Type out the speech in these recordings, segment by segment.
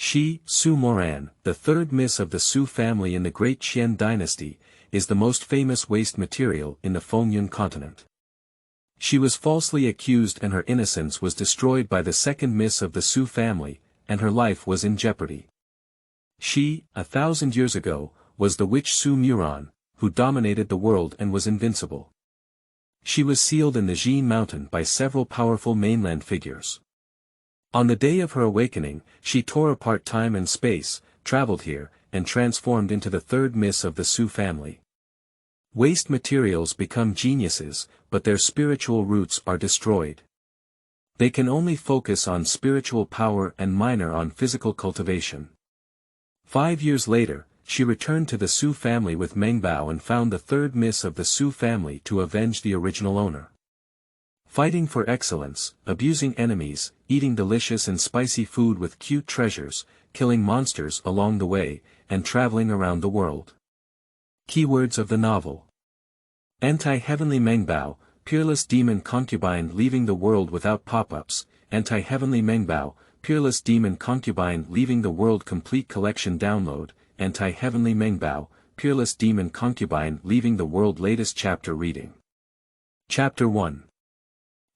Su Muran, the third miss of the Su family in the Great Qian Dynasty, is the most famous waste material in the Fengyun Continent. She was falsely accused and her innocence was destroyed by the second miss of the Su family, and her life was in jeopardy. She, 1,000 years ago, was the witch Su Muran, who dominated the world and was invincible. She was sealed in the Zhiyin Mountain by several powerful mainland figures. On the day of her awakening, she tore apart time and space, traveled here, and transformed into the third miss of the Su family. Waste materials become geniuses, but their spiritual roots are destroyed. They can only focus on spiritual power and minor on physical cultivation. 5 years later, she returned to the Su family with Mengbao and found the third miss of the Su family to avenge the original owner. Fighting for excellence, abusing enemies, eating delicious and spicy food with cute treasures, killing monsters along the way, and traveling around the world. Keywords of the novel. Anti-heavenly Mengbao, Peerless demon concubine leaving the world without pop-ups, Anti-heavenly Mengbao, Peerless demon concubine leaving the world complete collection download, Anti-heavenly Mengbao, Peerless demon concubine leaving the world latest chapter reading. Chapter 1.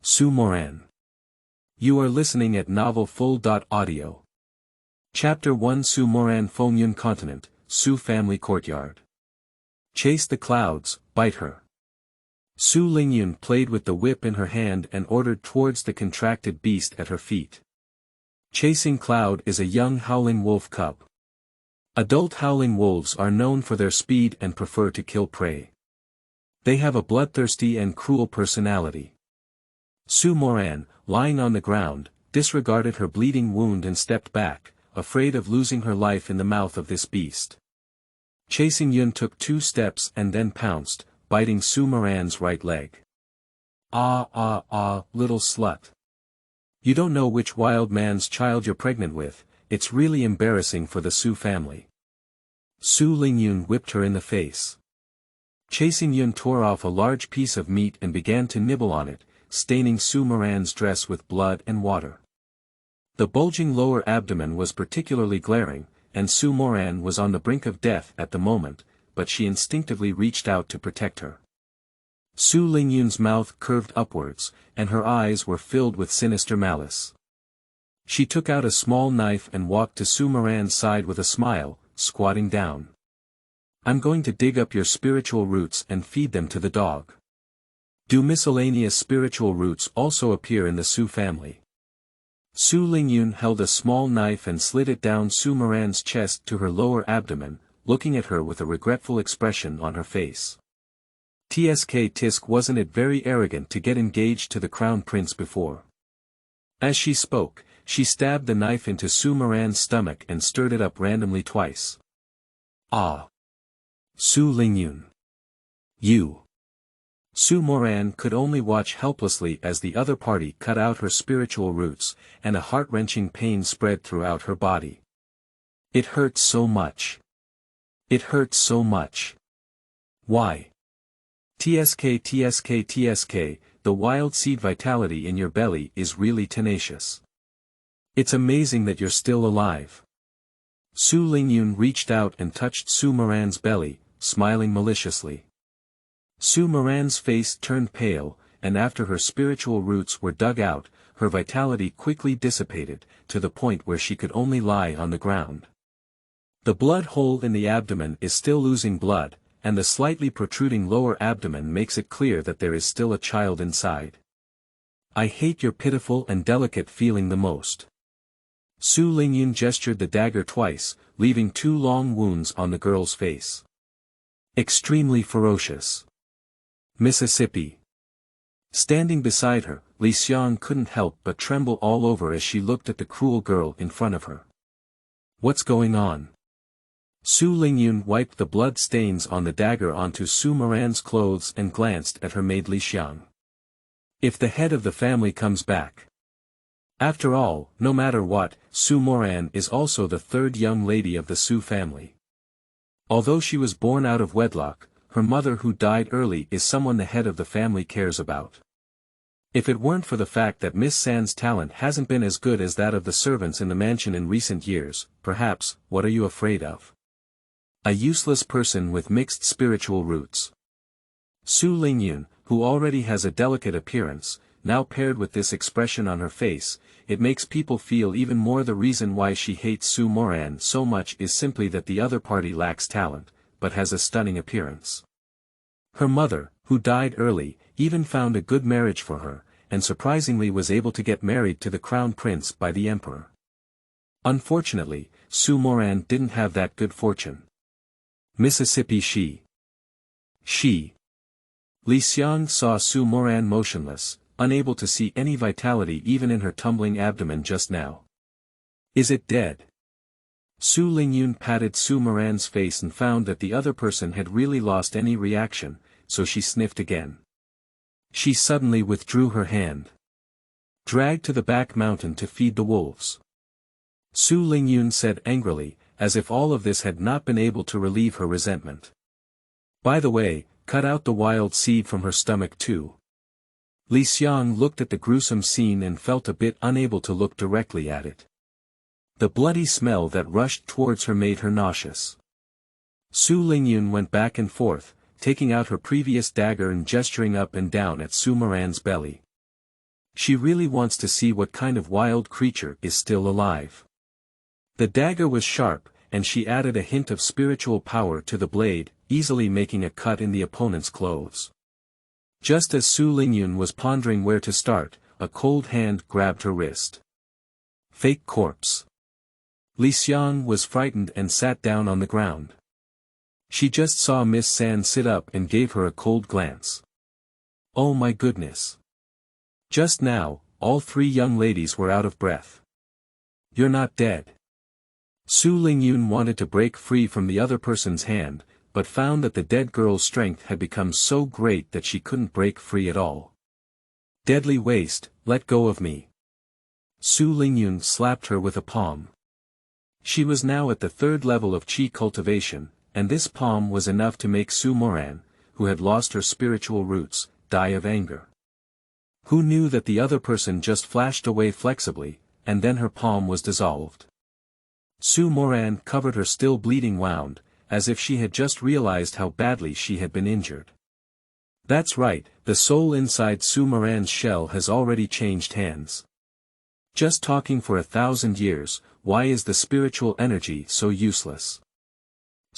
Su Muran. You are listening at novelfull.audio. Chapter 1 Su Muran Fengyun Continent, Su family courtyard. Chase the clouds, bite her. Su Lingyun played with the whip in her hand and ordered towards the contracted beast at her feet. Chasing Cloud is a young howling wolf cub. Adult howling wolves are known for their speed and prefer to kill prey. They have a bloodthirsty and cruel personality. Su Muran, lying on the ground, disregarded her bleeding wound and stepped back, afraid of losing her life in the mouth of this beast. Chasing Yun took 2 steps and then pounced, biting Su Muran's right leg. Ah, little slut. You don't know which wild man's child you're pregnant with, it's really embarrassing for the Su family. Su Lingyun whipped her in the face. Chasing Yun tore off a large piece of meat and began to nibble on it, staining Su Muran's dress with blood and water. The bulging lower abdomen was particularly glaring, and Su Muran was on the brink of death at the moment, but she instinctively reached out to protect her. Su Lingyun's mouth curved upwards, and her eyes were filled with sinister malice. She took out a small knife and walked to Su Muran's side with a smile, squatting down. I'm going to dig up your spiritual roots and feed them to the dog. Do miscellaneous spiritual roots also appear in the Su family? Su Lingyun held a small knife and slid it down Su Muran's chest to her lower abdomen, looking at her with a regretful expression on her face. Tisk wasn't it very arrogant to get engaged to the crown prince before? As she spoke, she stabbed the knife into Su Muran's stomach and stirred it up randomly twice. Ah! Su Lingyun. You! Su Muran could only watch helplessly as the other party cut out her spiritual roots, and a heart-wrenching pain spread throughout her body. It hurt so much. It hurts so much. Why? Tsk, the wild seed vitality in your belly is really tenacious. It's amazing that you're still alive. Su Lingyun reached out and touched Su Muran's belly, smiling maliciously. Su Muran's face turned pale, and after her spiritual roots were dug out, her vitality quickly dissipated, to the point where she could only lie on the ground. The blood hole in the abdomen is still losing blood, and the slightly protruding lower abdomen makes it clear that there is still a child inside. I hate your pitiful and delicate feeling the most. Su Lingyun gestured the dagger twice, leaving 2 long wounds on the girl's face. Extremely ferocious. Mississippi. Standing beside her, Li Xiang couldn't help but tremble all over as she looked at the cruel girl in front of her. What's going on? Su Lingyun wiped the blood stains on the dagger onto Su Muran's clothes and glanced at her maid Li Xiang. If the head of the family comes back. After all, no matter what, Su Muran is also the third young lady of the Su family. Although she was born out of wedlock, her mother who died early is someone the head of the family cares about. If it weren't for the fact that Miss San's talent hasn't been as good as that of the servants in the mansion in recent years, perhaps, what are you afraid of? A useless person with mixed spiritual roots. Su Lingyun, who already has a delicate appearance, now paired with this expression on her face, it makes people feel even more the reason why she hates Su Muran so much is simply that the other party lacks talent, but has a stunning appearance. Her mother, who died early, even found a good marriage for her, and surprisingly was able to get married to the crown prince by the emperor. Unfortunately, Su Muran didn't have that good fortune. Mississippi She. Li Xiang saw Su Muran motionless, unable to see any vitality even in her tumbling abdomen just now. Is it dead? Su Lingyun patted Su Muran's face and found that the other person had really lost any reaction, so she sniffed again. She suddenly withdrew her hand. Dragged to the back mountain to feed the wolves. Su Lingyun said angrily, as if all of this had not been able to relieve her resentment. By the way, cut out the wild seed from her stomach too. Li Xiang looked at the gruesome scene and felt a bit unable to look directly at it. The bloody smell that rushed towards her made her nauseous. Su Lingyun went back and forth, taking out her previous dagger and gesturing up and down at Su Muran's belly. She really wants to see what kind of wild creature is still alive. The dagger was sharp, and she added a hint of spiritual power to the blade, easily making a cut in the opponent's clothes. Just as Su Lingyun was pondering where to start, a cold hand grabbed her wrist. Fake corpse. Li Xiang was frightened and sat down on the ground. She just saw Miss San sit up and gave her a cold glance. Oh my goodness. Just now, all three young ladies were out of breath. You're not dead. Su Lingyun wanted to break free from the other person's hand, but found that the dead girl's strength had become so great that she couldn't break free at all. Deadly waste, let go of me. Su Lingyun slapped her with a palm. She was now at the third level of qi cultivation, and this palm was enough to make Su Muran, who had lost her spiritual roots, die of anger. Who knew that the other person just flashed away flexibly, and then her palm was dissolved. Su Muran covered her still bleeding wound, as if she had just realized how badly she had been injured. That's right, the soul inside Su Muran's shell has already changed hands. Just talking for 1,000 years, why is the spiritual energy so useless?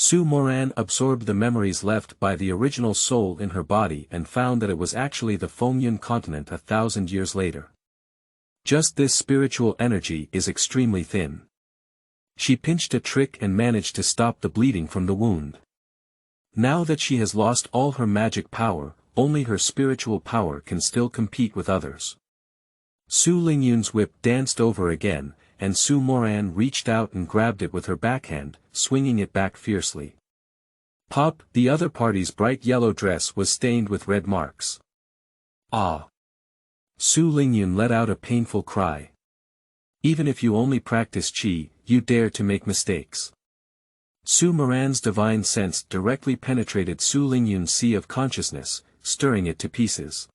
Su Muran absorbed the memories left by the original soul in her body and found that it was actually the Fengyun Continent 1,000 years later. Just this spiritual energy is extremely thin. She pinched a trick and managed to stop the bleeding from the wound. Now that she has lost all her magic power, only her spiritual power can still compete with others. Su Lingyun's whip danced over again, and Su Muran reached out and grabbed it with her backhand, swinging it back fiercely. Pop! The other party's bright yellow dress was stained with red marks. Ah! Su Lingyun let out a painful cry. Even if you only practice qi, you dare to make mistakes. Su Muran's divine sense directly penetrated Su Lingyun's sea of consciousness, stirring it to pieces.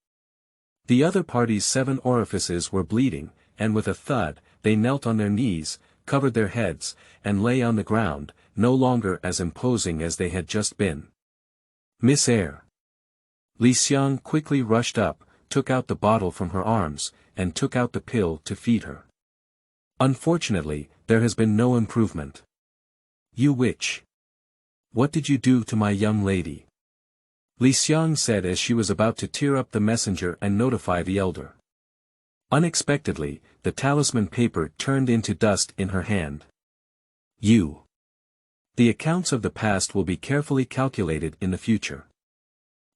The other party's 7 orifices were bleeding, and with a thud, they knelt on their knees, covered their heads, and lay on the ground, no longer as imposing as they had just been. Miss Air. Li Xiang quickly rushed up, took out the bottle from her arms, and took out the pill to feed her. Unfortunately, there has been no improvement. You witch! What did you do to my young lady? Li Xiang said as she was about to tear up the messenger and notify the elder. Unexpectedly, the talisman paper turned into dust in her hand. You! The accounts of the past will be carefully calculated in the future.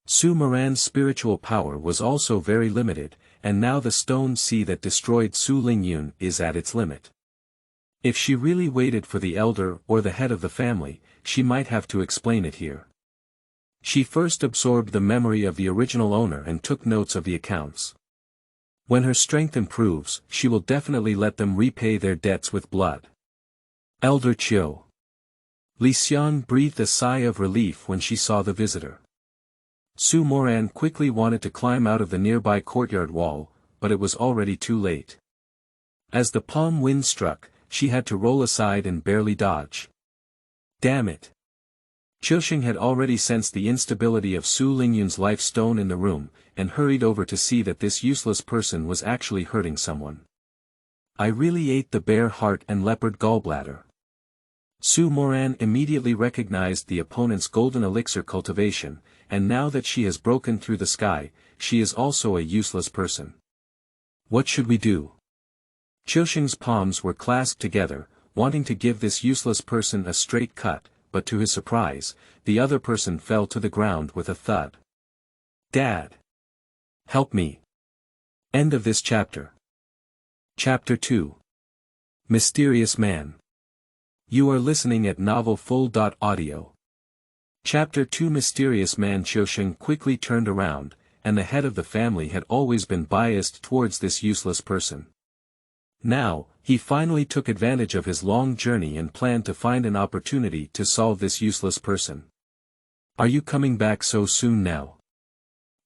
Su Muran's spiritual power was also very limited, and now the stone sea that destroyed Su Lingyun is at its limit. If she really waited for the elder or the head of the family, she might have to explain it here. She first absorbed the memory of the original owner and took notes of the accounts. When her strength improves, she will definitely let them repay their debts with blood. Elder Chiu. Li Xiang breathed a sigh of relief when she saw the visitor. Su Muran quickly wanted to climb out of the nearby courtyard wall, but it was already too late. As the palm wind struck, she had to roll aside and barely dodge. Damn it! Qixing had already sensed the instability of Su Lingyun's life stone in the room, and hurried over to see that this useless person was actually hurting someone. I really ate the bear heart and leopard gallbladder. Su Muran immediately recognized the opponent's golden elixir cultivation, and now that she has broken through the sky, she is also a useless person. What should we do? Qixing's palms were clasped together, wanting to give this useless person a straight cut, but to his surprise, the other person fell to the ground with a thud. Dad! Help me! End of this chapter. Chapter 2. Mysterious Man. You are listening at novelfull.audio. Chapter 2. Mysterious Man. Qixing quickly turned around, and the head of the family had always been biased towards this useless person. Now, he finally took advantage of his long journey and planned to find an opportunity to solve this useless person. Are you coming back so soon now?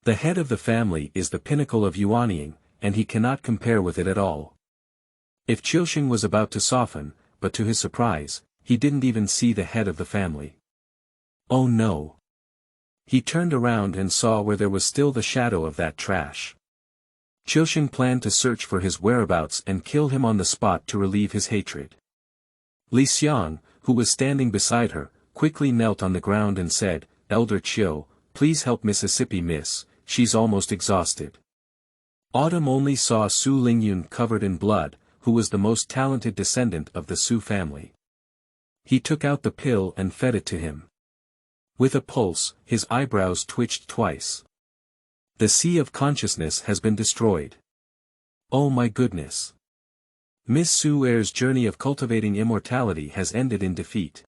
The head of the family is the pinnacle of yuanying, and he cannot compare with it at all. If Qixing was about to soften, but to his surprise, he didn't even see the head of the family. Oh no! He turned around and saw where there was still the shadow of that trash. Qixing planned to search for his whereabouts and kill him on the spot to relieve his hatred. Li Xiang, who was standing beside her, quickly knelt on the ground and said, "Elder Qiu, please help Mississippi Miss, she's almost exhausted." Autumn only saw Su Lingyun covered in blood, who was the most talented descendant of the Su family. He took out the pill and fed it to him. With a pulse, his eyebrows twitched twice. The sea of consciousness has been destroyed. Oh my goodness. Miss Su Er's journey of cultivating immortality has ended in defeat.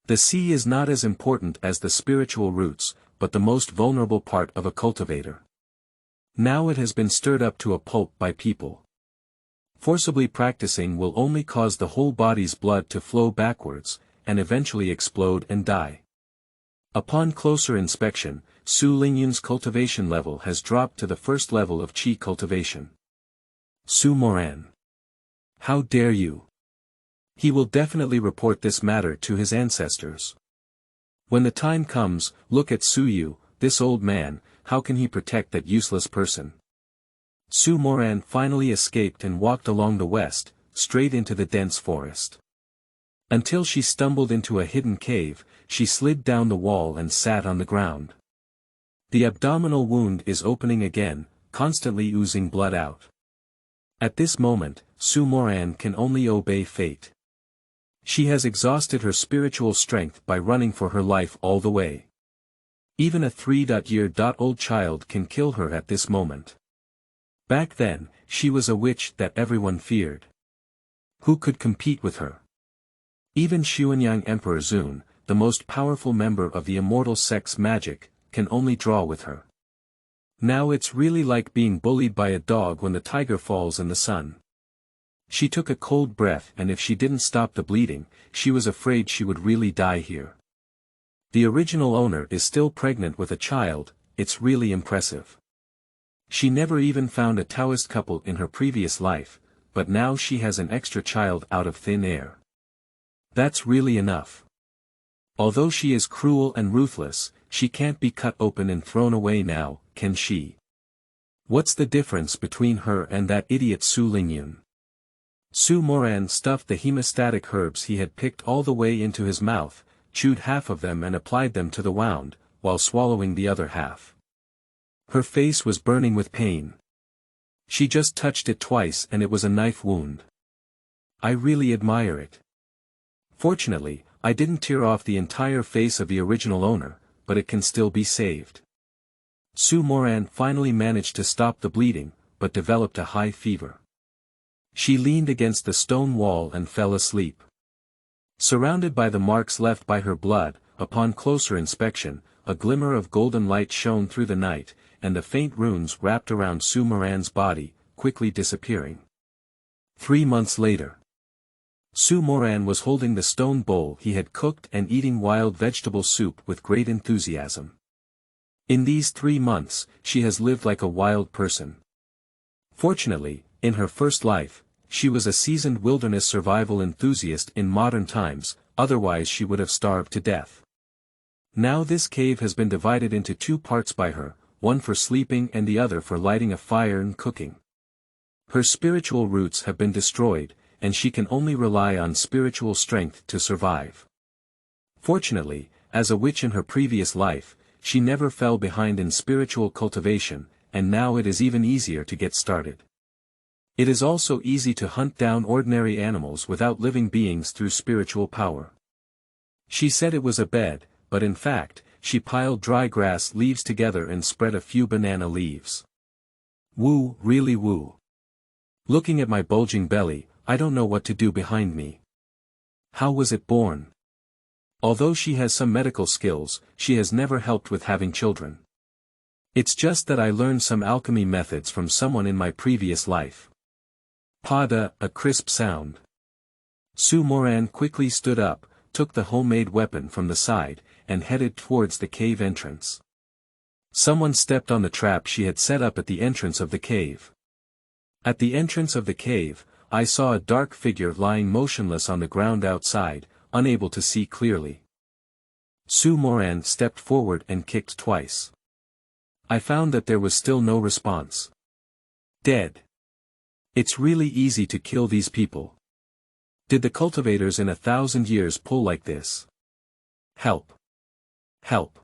The sea is not as important as the spiritual roots, but the most vulnerable part of a cultivator. Now it has been stirred up to a pulp by people. Forcibly practicing will only cause the whole body's blood to flow backwards, and eventually explode and die. Upon closer inspection, Su Lingyun's cultivation level has dropped to the first level of qi cultivation. Su Muran. How dare you? He will definitely report this matter to his ancestors. When the time comes, look at Su Yu, this old man, how can he protect that useless person? Su Muran finally escaped and walked along the west, straight into the dense forest. Until she stumbled into a hidden cave, she slid down the wall and sat on the ground. The abdominal wound is opening again, constantly oozing blood out. At this moment, Su Muran can only obey fate. She has exhausted her spiritual strength by running for her life all the way. Even a 3-year-old child can kill her at this moment. Back then, she was a witch that everyone feared. Who could compete with her? Even Xuanyang Emperor Zun, the most powerful member of the immortal sect's magic, can only draw with her. Now it's really like being bullied by a dog when the tiger falls in the sun. She took a cold breath, and if she didn't stop the bleeding, she was afraid she would really die here. The original owner is still pregnant with a child, it's really impressive. She never even found a Taoist couple in her previous life, but now she has an extra child out of thin air. That's really enough. Although she is cruel and ruthless, she can't be cut open and thrown away now, can she? What's the difference between her and that idiot Su Lingyun? Su Muran stuffed the hemostatic herbs he had picked all the way into his mouth, chewed half of them and applied them to the wound, while swallowing the other half. Her face was burning with pain. She just touched it twice and it was a knife wound. I really admire it. Fortunately, I didn't tear off the entire face of the original owner, but it can still be saved. Su Muran finally managed to stop the bleeding, but developed a high fever. She leaned against the stone wall and fell asleep. Surrounded by the marks left by her blood, upon closer inspection, a glimmer of golden light shone through the night, and the faint runes wrapped around Su Muran's body, quickly disappearing. 3 months later. Su Muran was holding the stone bowl he had cooked and eating wild vegetable soup with great enthusiasm. In these 3 months, she has lived like a wild person. Fortunately, in her first life, she was a seasoned wilderness survival enthusiast in modern times, otherwise she would have starved to death. Now this cave has been divided into two parts by her, one for sleeping and the other for lighting a fire and cooking. Her spiritual roots have been destroyed, and she can only rely on spiritual strength to survive. Fortunately, as a witch in her previous life, she never fell behind in spiritual cultivation, and now it is even easier to get started. It is also easy to hunt down ordinary animals without living beings through spiritual power. She said it was a bed, but in fact, she piled dry grass leaves together and spread a few banana leaves. Woo, really woo. Looking at my bulging belly, I don't know what to do behind me. How was it born? Although she has some medical skills, she has never helped with having children. It's just that I learned some alchemy methods from someone in my previous life. Pada, a crisp sound. Su Muran quickly stood up, took the homemade weapon from the side, and headed towards the cave entrance. Someone stepped on the trap she had set up at the entrance of the cave. At the entrance of the cave, I saw a dark figure lying motionless on the ground outside, unable to see clearly. Su Muran stepped forward and kicked twice. I found that there was still no response. Dead. It's really easy to kill these people. Did the cultivators in 1,000 years pull like this? Help. Help.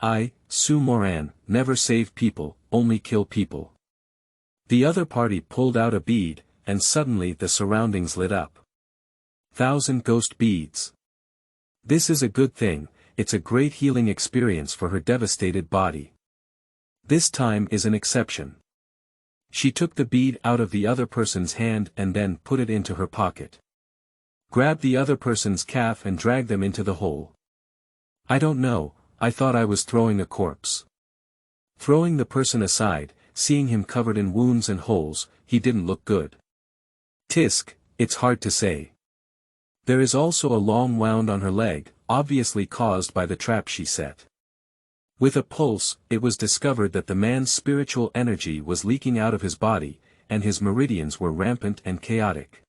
I, Su Muran, never save people, only kill people. The other party pulled out a bead, and suddenly the surroundings lit up. 1,000 ghost beads. This is a good thing, it's a great healing experience for her devastated body. This time is an exception. She took the bead out of the other person's hand and then put it into her pocket. Grabbed the other person's calf and dragged them into the hole. I don't know, I thought I was throwing a corpse. Throwing the person aside, seeing him covered in wounds and holes, he didn't look good. Tisk, it's hard to say. There is also a long wound on her leg, obviously caused by the trap she set. With a pulse, it was discovered that the man's spiritual energy was leaking out of his body, and his meridians were rampant and chaotic.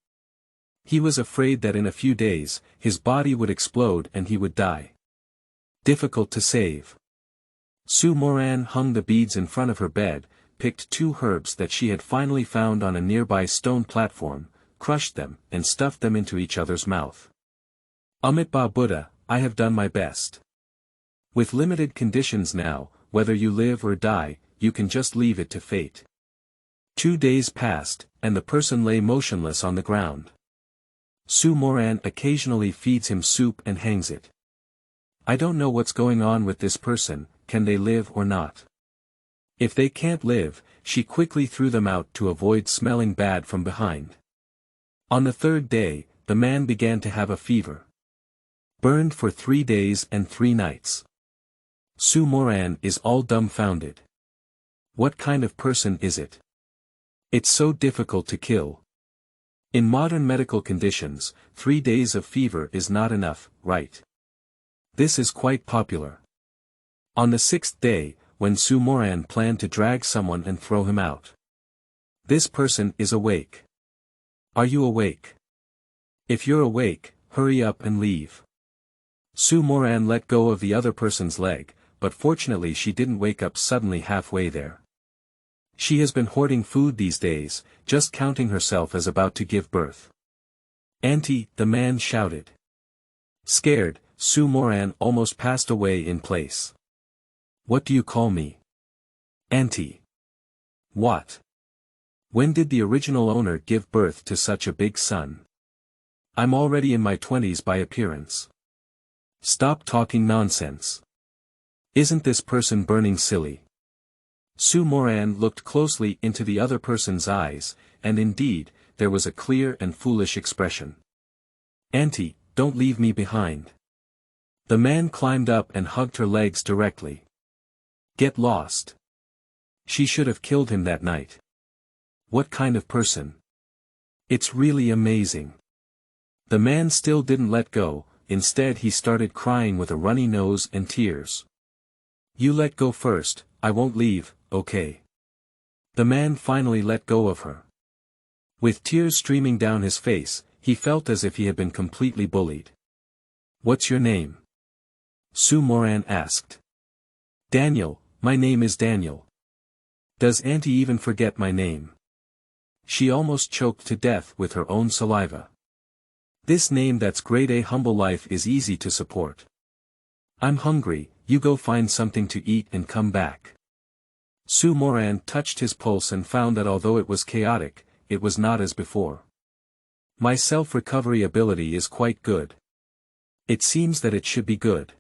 He was afraid that in a few days, his body would explode and he would die. Difficult to save. Su Muran hung the beads in front of her bed, picked 2 herbs that she had finally found on a nearby stone platform, crushed them, and stuffed them into each other's mouth. Amitabha Buddha, I have done my best. With limited conditions now, whether you live or die, you can just leave it to fate. 2 days passed, and the person lay motionless on the ground. Su Muran occasionally feeds him soup and hangs it. I don't know what's going on with this person, can they live or not? If they can't live, she quickly threw them out to avoid smelling bad from behind. On the 3rd day, the man began to have a fever. Burned for 3 days and 3 nights. Su Muran is all dumbfounded. What kind of person is it? It's so difficult to kill. In modern medical conditions, 3 days of fever is not enough, right? This is quite popular. On the 6th day, when Su Muran planned to drag someone and throw him out. This person is awake. Are you awake? If you're awake, hurry up and leave. Su Muran let go of the other person's leg, but fortunately she didn't wake up suddenly halfway there. She has been hoarding food these days, just counting herself as about to give birth. Auntie, the man shouted. Scared, Su Muran almost passed away in place. What do you call me? Auntie. What? When did the original owner give birth to such a big son? I'm already in my 20s by appearance. Stop talking nonsense. Isn't this person burning silly? Su Muran looked closely into the other person's eyes, and indeed, there was a clear and foolish expression. Auntie, don't leave me behind. The man climbed up and hugged her legs directly. Get lost. She should have killed him that night. What kind of person? It's really amazing. The man still didn't let go, instead he started crying with a runny nose and tears. You let go first, I won't leave, okay? The man finally let go of her. With tears streaming down his face, he felt as if he had been completely bullied. "What's your name?" Su Muran asked. "Daniel, my name is Daniel." "Does Auntie even forget my name?" She almost choked to death with her own saliva. "This name that's great, a humble life is easy to support." "I'm hungry, you go find something to eat and come back." Su Muran touched his pulse and found that although it was chaotic, it was not as before. "My self-recovery ability is quite good. It seems that it should be good."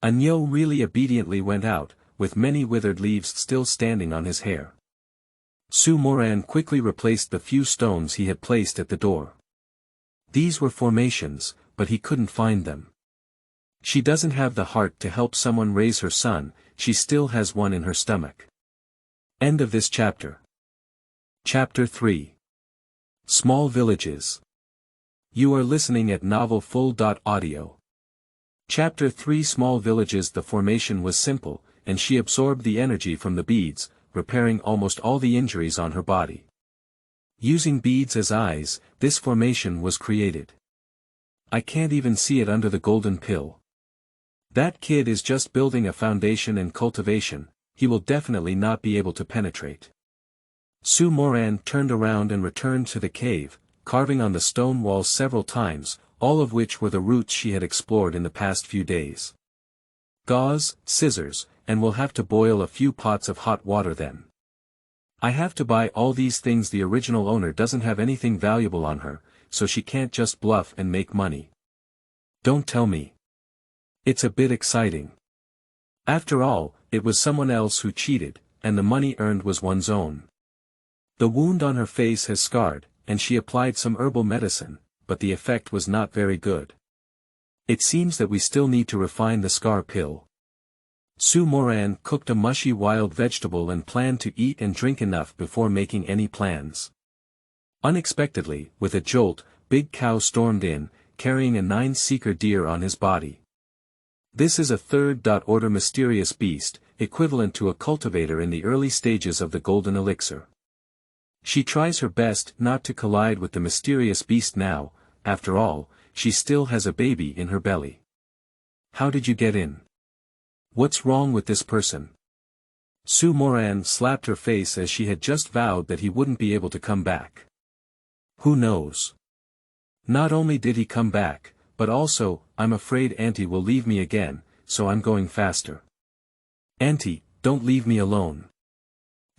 Anyo really obediently went out, with many withered leaves still standing on his hair. Su Muran quickly replaced the few stones he had placed at the door. These were formations, but he couldn't find them. She doesn't have the heart to help someone raise her son, she still has one in her stomach. End of this chapter. Chapter 3. Small Villages. You are listening at novelfull.audio. Chapter 3. Small Villages. The formation was simple, and she absorbed the energy from the beads, repairing almost all the injuries on her body. Using beads as eyes, this formation was created. I can't even see it under the golden pill. That kid is just building a foundation and cultivation, he will definitely not be able to penetrate. Su Muran turned around and returned to the cave, carving on the stone walls several times, all of which were the roots she had explored in the past few days. Gauze, scissors, and we'll have to boil a few pots of hot water then. I have to buy all these things. The original owner doesn't have anything valuable on her, so she can't just bluff and make money. Don't tell me. It's a bit exciting. After all, it was someone else who cheated, and the money earned was one's own. The wound on her face has scarred, and she applied some herbal medicine, but the effect was not very good. It seems that we still need to refine the scar pill. Su Muran cooked a mushy wild vegetable and planned to eat and drink enough before making any plans. Unexpectedly, with a jolt, Big Cow stormed in, carrying a 9-seeker deer on his body. This is a third-order mysterious beast, equivalent to a cultivator in the early stages of the golden elixir. She tries her best not to collide with the mysterious beast now, after all, she still has a baby in her belly. How did you get in? What's wrong with this person? Su Muran slapped her face as she had just vowed that he wouldn't be able to come back. Who knows? Not only did he come back, but also, I'm afraid Auntie will leave me again, so I'm going faster. Auntie, don't leave me alone.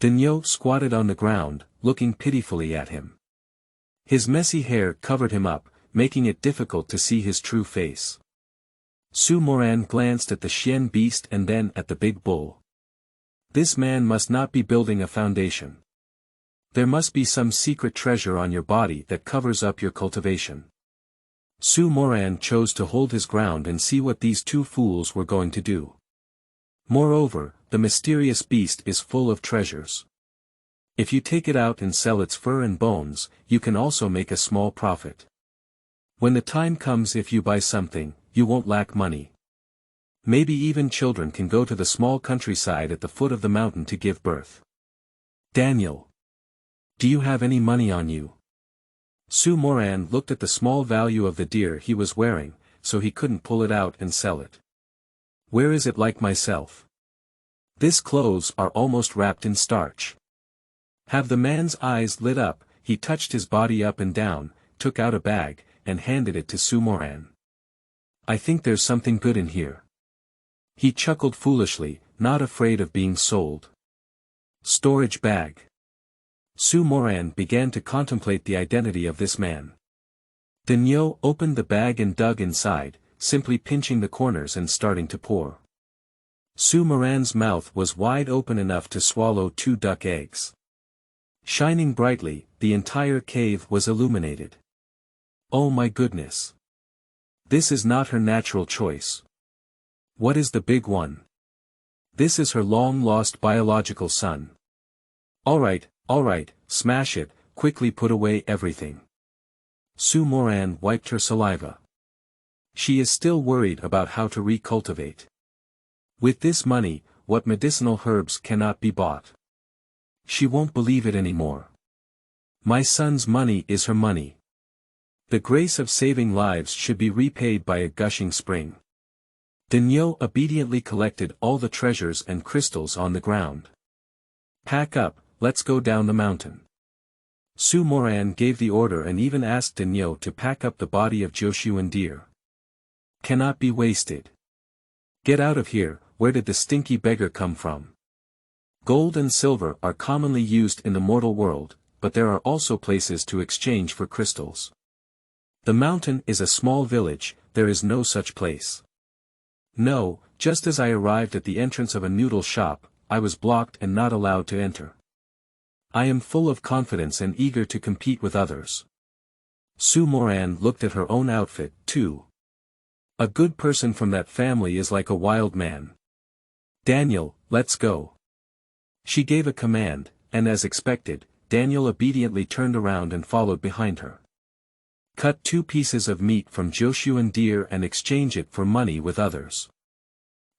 Danyo squatted on the ground, looking pitifully at him. His messy hair covered him up, making it difficult to see his true face. Su Muran glanced at the Qian beast and then at the big bull. This man must not be building a foundation. There must be some secret treasure on your body that covers up your cultivation. Su Muran chose to hold his ground and see what these two fools were going to do. Moreover, the mysterious beast is full of treasures. If you take it out and sell its fur and bones, you can also make a small profit. When the time comes, if you buy something, you won't lack money. Maybe even children can go to the small countryside at the foot of the mountain to give birth. Daniel. Do you have any money on you? Su Muran looked at the small value of the deer he was wearing, so he couldn't pull it out and sell it. Where is it like myself? These clothes are almost wrapped in starch. Have the man's eyes lit up, he touched his body up and down, took out a bag, and handed it to Su Muran. I think there's something good in here. He chuckled foolishly, not afraid of being sold. Storage bag. Su Muran began to contemplate the identity of this man. Danyo opened the bag and dug inside, simply pinching the corners and starting to pour. Su Muran's mouth was wide open enough to swallow 2 duck eggs. Shining brightly, the entire cave was illuminated. Oh my goodness. This is not her natural choice. What is the big one? This is her long-lost biological son. Alright, smash it, quickly put away everything. Su Muran wiped her saliva. She is still worried about how to recultivate. With this money, what medicinal herbs cannot be bought? She won't believe it anymore. My son's money is her money. The grace of saving lives should be repaid by a gushing spring. Daniel obediently collected all the treasures and crystals on the ground. Pack up, let's go down the mountain. Su Muran gave the order and even asked Daniel to pack up the body of Zhiyin deer. Cannot be wasted. Get out of here, where did the stinky beggar come from? Gold and silver are commonly used in the mortal world, but there are also places to exchange for crystals. The mountain is a small village, there is no such place. No, just as I arrived at the entrance of a noodle shop, I was blocked and not allowed to enter. I am full of confidence and eager to compete with others. Su Muran looked at her own outfit, too. A good person from that family is like a wild man. Daniel, let's go. She gave a command, and as expected, Daniel obediently turned around and followed behind her. Cut 2 pieces of meat from Zhiyin deer and exchange it for money with others.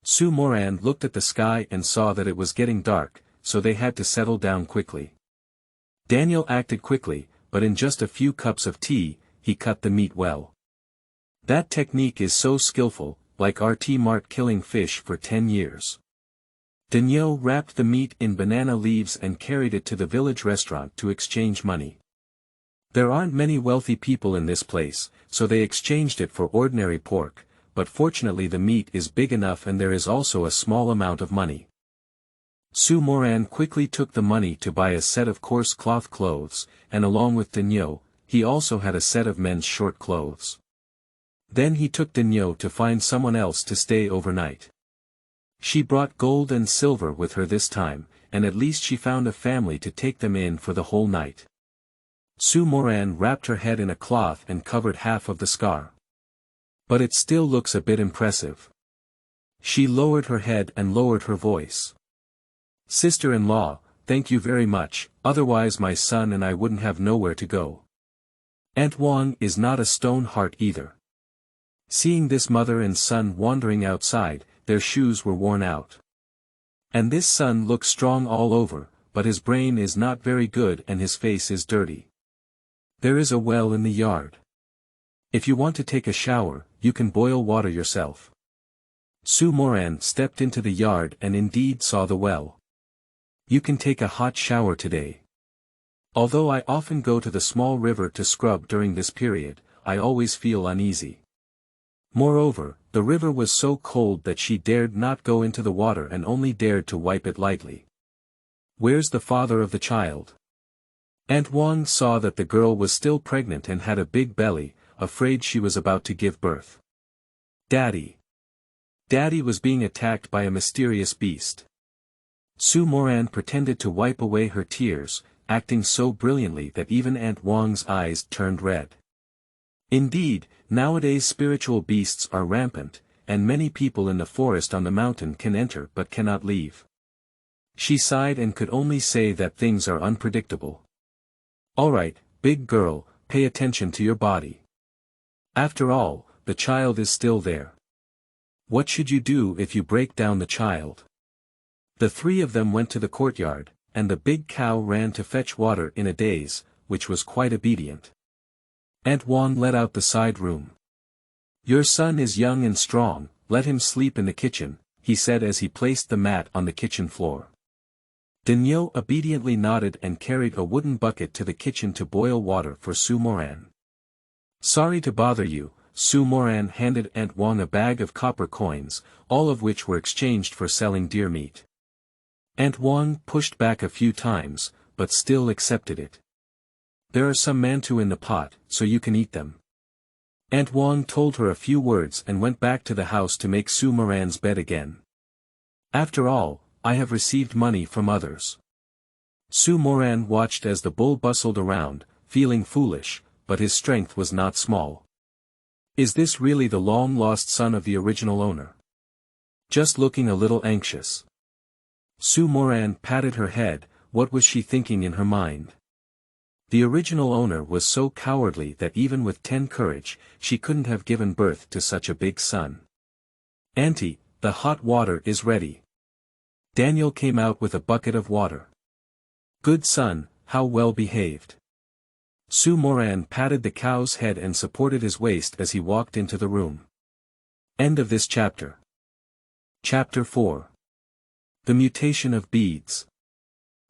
Su Muran looked at the sky and saw that it was getting dark, so they had to settle down quickly. Daniel acted quickly, but in just a few cups of tea, he cut the meat well. That technique is so skillful, like RT Mart killing fish for 10 years. Daniel wrapped the meat in banana leaves and carried it to the village restaurant to exchange money. There aren't many wealthy people in this place, so they exchanged it for ordinary pork, but fortunately the meat is big enough and there is also a small amount of money. Su Muran quickly took the money to buy a set of coarse cloth clothes, and along with Daniel, he also had a set of men's short clothes. Then he took Daniel to find someone else to stay overnight. She brought gold and silver with her this time, and at least she found a family to take them in for the whole night. Su Muran wrapped her head in a cloth and covered half of the scar. But it still looks a bit impressive. She lowered her head and lowered her voice. Sister-in-law, thank you very much, otherwise my son and I wouldn't have nowhere to go. Aunt Wang is not a stone heart either. Seeing this mother and son wandering outside, their shoes were worn out. And this son looks strong all over, but his brain is not very good and his face is dirty. There is a well in the yard. If you want to take a shower, you can boil water yourself. Su Muran stepped into the yard and indeed saw the well. You can take a hot shower today. Although I often go to the small river to scrub during this period, I always feel uneasy. Moreover, the river was so cold that she dared not go into the water and only dared to wipe it lightly. Where's the father of the child? Aunt Wang saw that the girl was still pregnant and had a big belly, afraid she was about to give birth. Daddy. Daddy was being attacked by a mysterious beast. Su Muran pretended to wipe away her tears, acting so brilliantly that even Aunt Wang's eyes turned red. Indeed, nowadays spiritual beasts are rampant, and many people in the forest on the mountain can enter but cannot leave. She sighed and could only say that things are unpredictable. Alright, big girl, pay attention to your body. After all, the child is still there. What should you do if you break down the child? The 3 of them went to the courtyard, and the big cow ran to fetch water in a daze, which was quite obedient. Aunt Wang let out the side room. Your son is young and strong, let him sleep in the kitchen, he said as he placed the mat on the kitchen floor. Daniel obediently nodded and carried a wooden bucket to the kitchen to boil water for Su Muran. Sorry to bother you, Su Muran handed Aunt Wang a bag of copper coins, all of which were exchanged for selling deer meat. Aunt Wang pushed back a few times, but still accepted it. There are some mantou in the pot, so you can eat them. Aunt Wang told her a few words and went back to the house to make Su Muran's bed again. After all, I have received money from others. Su Muran watched as the bull bustled around, feeling foolish, but his strength was not small. Is this really the long-lost son of the original owner? Just looking a little anxious. Su Muran patted her head, what was she thinking in her mind? The original owner was so cowardly that even with 10 courage, she couldn't have given birth to such a big son. Auntie, the hot water is ready. Daniel came out with a bucket of water. Good son, how well behaved. Su Muran patted the cow's head and supported his waist as he walked into the room. End of this chapter. Chapter 4. The Mutation of Beads.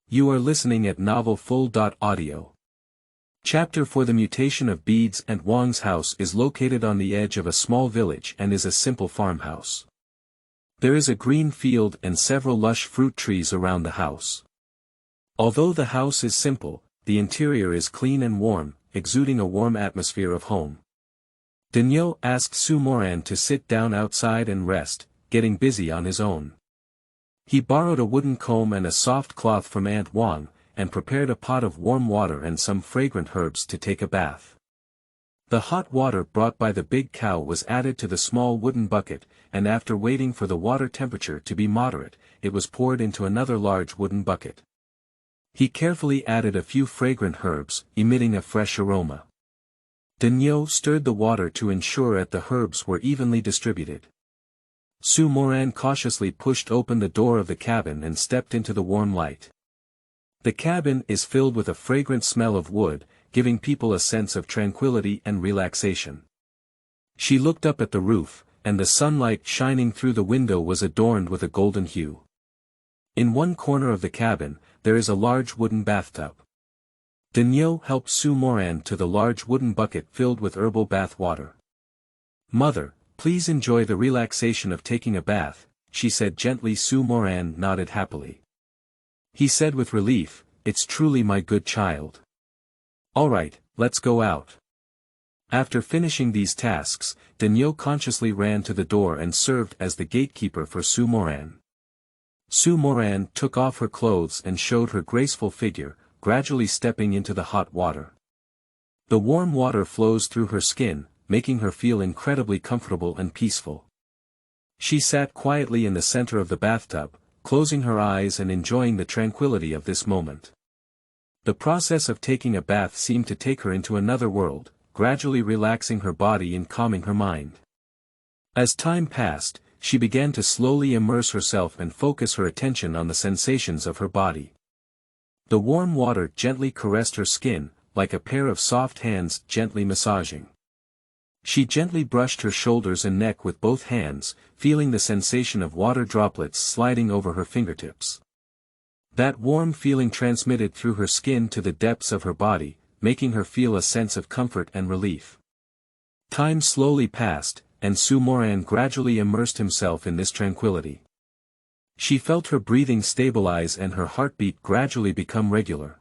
You are listening at novelfull.audio. Chapter 4. The Mutation of Beads. And Wang's house is located on the edge of a small village and is a simple farmhouse. There is a green field and several lush fruit trees around the house. Although the house is simple, the interior is clean and warm, exuding a warm atmosphere of home. Dinyo asked Su Muran to sit down outside and rest, getting busy on his own. He borrowed a wooden comb and a soft cloth from Aunt Wang, and prepared a pot of warm water and some fragrant herbs to take a bath. The hot water brought by the big cow was added to the small wooden bucket, and after waiting for the water temperature to be moderate, it was poured into another large wooden bucket. He carefully added a few fragrant herbs, emitting a fresh aroma. Dinyo stirred the water to ensure that the herbs were evenly distributed. Su Muran cautiously pushed open the door of the cabin and stepped into the warm light. The cabin is filled with a fragrant smell of wood, giving people a sense of tranquility and relaxation. She looked up at the roof, and the sunlight shining through the window was adorned with a golden hue. In one corner of the cabin, there is a large wooden bathtub. Dinyo helped Su Muran to the large wooden bucket filled with herbal bath water. "Mother, please enjoy the relaxation of taking a bath," she said gently. Su Muran nodded happily. He said with relief, "It's truly my good child. All right, let's go out." After finishing these tasks, Dinyo consciously ran to the door and served as the gatekeeper for Su Muran. Su Muran took off her clothes and showed her graceful figure, gradually stepping into the hot water. The warm water flows through her skin, making her feel incredibly comfortable and peaceful. She sat quietly in the center of the bathtub, closing her eyes and enjoying the tranquility of this moment. The process of taking a bath seemed to take her into another world, gradually relaxing her body and calming her mind. As time passed, she began to slowly immerse herself and focus her attention on the sensations of her body. The warm water gently caressed her skin, like a pair of soft hands gently massaging. She gently brushed her shoulders and neck with both hands, feeling the sensation of water droplets sliding over her fingertips. That warm feeling transmitted through her skin to the depths of her body, making her feel a sense of comfort and relief. Time slowly passed, and Su Muran gradually immersed himself in this tranquility. She felt her breathing stabilize and her heartbeat gradually become regular.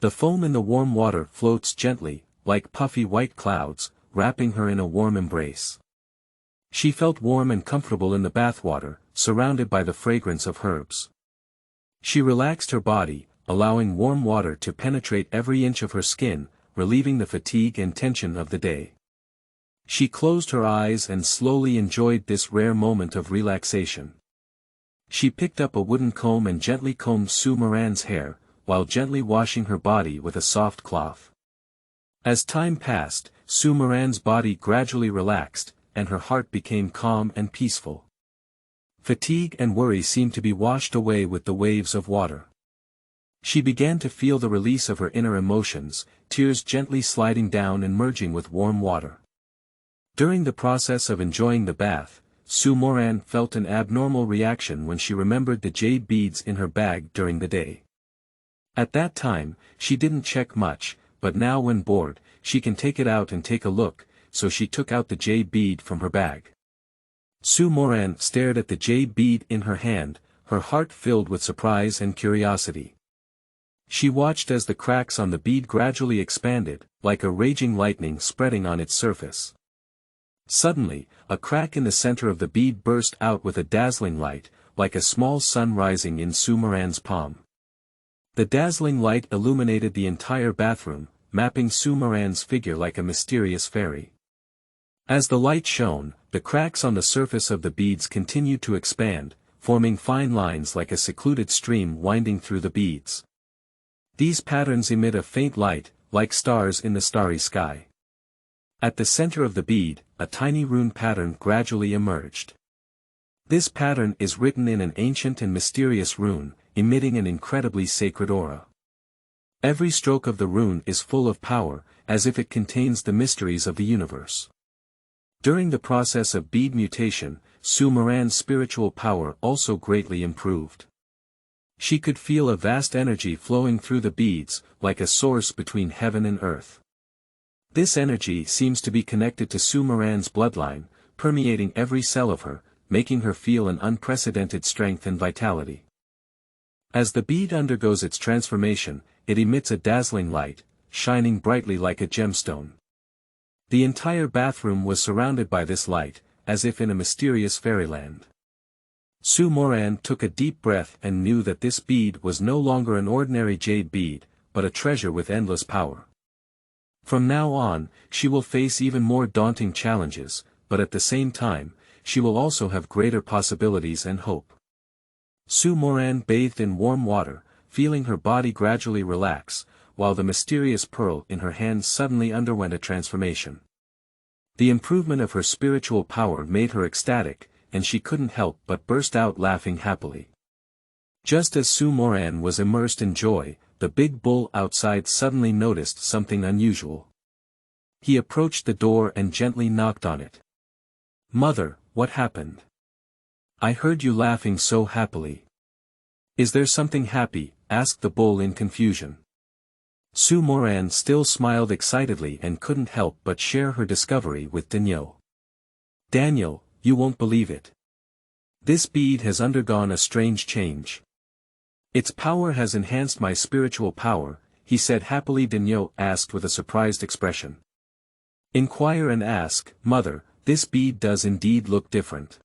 The foam in the warm water floats gently, like puffy white clouds, wrapping her in a warm embrace. She felt warm and comfortable in the bathwater, surrounded by the fragrance of herbs. She relaxed her body, allowing warm water to penetrate every inch of her skin, relieving the fatigue and tension of the day. She closed her eyes and slowly enjoyed this rare moment of relaxation. She picked up a wooden comb and gently combed Su Muran's hair, while gently washing her body with a soft cloth. As time passed, Su Muran's body gradually relaxed, and her heart became calm and peaceful. Fatigue and worry seemed to be washed away with the waves of water. She began to feel the release of her inner emotions, tears gently sliding down and merging with warm water. During the process of enjoying the bath, Su Muran felt an abnormal reaction when she remembered the jade beads in her bag during the day. At that time, she didn't check much, but now when bored, she can take it out and take a look, so she took out the jade bead from her bag. Su Muran stared at the jade bead in her hand, her heart filled with surprise and curiosity. She watched as the cracks on the bead gradually expanded, like a raging lightning spreading on its surface. Suddenly, a crack in the center of the bead burst out with a dazzling light, like a small sun rising in Su Muran's palm. The dazzling light illuminated the entire bathroom, mapping Su Muran's figure like a mysterious fairy. As the light shone, the cracks on the surface of the beads continued to expand, forming fine lines like a secluded stream winding through the beads. These patterns emit a faint light, like stars in the starry sky. At the center of the bead, a tiny rune pattern gradually emerged. This pattern is written in an ancient and mysterious rune, emitting an incredibly sacred aura. Every stroke of the rune is full of power, as if it contains the mysteries of the universe. During the process of bead mutation, Su Muran's spiritual power also greatly improved. She could feel a vast energy flowing through the beads, like a source between heaven and earth. This energy seems to be connected to Su Muran's bloodline, permeating every cell of her, making her feel an unprecedented strength and vitality. As the bead undergoes its transformation, it emits a dazzling light, shining brightly like a gemstone. The entire bathroom was surrounded by this light, as if in a mysterious fairyland. Su Muran took a deep breath and knew that this bead was no longer an ordinary jade bead, but a treasure with endless power. From now on, she will face even more daunting challenges, but at the same time, she will also have greater possibilities and hope. Su Muran bathed in warm water, feeling her body gradually relax, while the mysterious pearl in her hands suddenly underwent a transformation. The improvement of her spiritual power made her ecstatic, and she couldn't help but burst out laughing happily. Just as Su Muran was immersed in joy, the big bull outside suddenly noticed something unusual. He approached the door and gently knocked on it. "Mother, what happened? I heard you laughing so happily. Is there something happy?" asked the bull in confusion. Su Muran still smiled excitedly and couldn't help but share her discovery with Daniel. "Daniel, you won't believe it. This bead has undergone a strange change. Its power has enhanced my spiritual power," he said happily. Daniel asked with a surprised expression. "Inquire and ask, mother, this bead does indeed look different.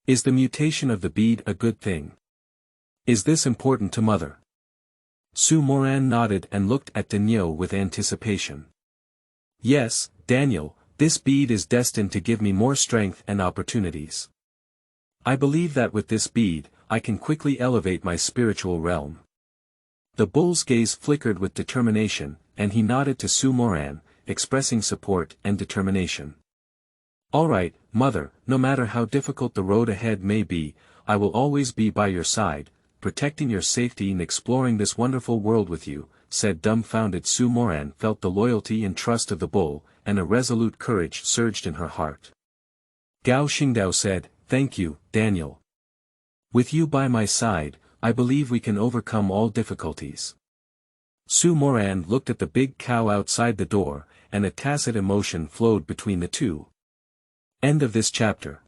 Is the mutation of the bead a good thing? Is this important to mother?" Su Muran nodded and looked at Daniel with anticipation. "Yes, Daniel, this bead is destined to give me more strength and opportunities. I believe that with this bead, I can quickly elevate my spiritual realm." The bull's gaze flickered with determination, and he nodded to Su Muran, expressing support and determination. "All right, mother, no matter how difficult the road ahead may be, I will always be by your side, protecting your safety and exploring this wonderful world with you," said dumbfounded Su Muran. Felt the loyalty and trust of the bull, and a resolute courage surged in her heart. Gao Xingdao said, "Thank you, Daniel. With you by my side, I believe we can overcome all difficulties." Su Muran looked at the big cow outside the door, and a tacit emotion flowed between the two. End of this chapter.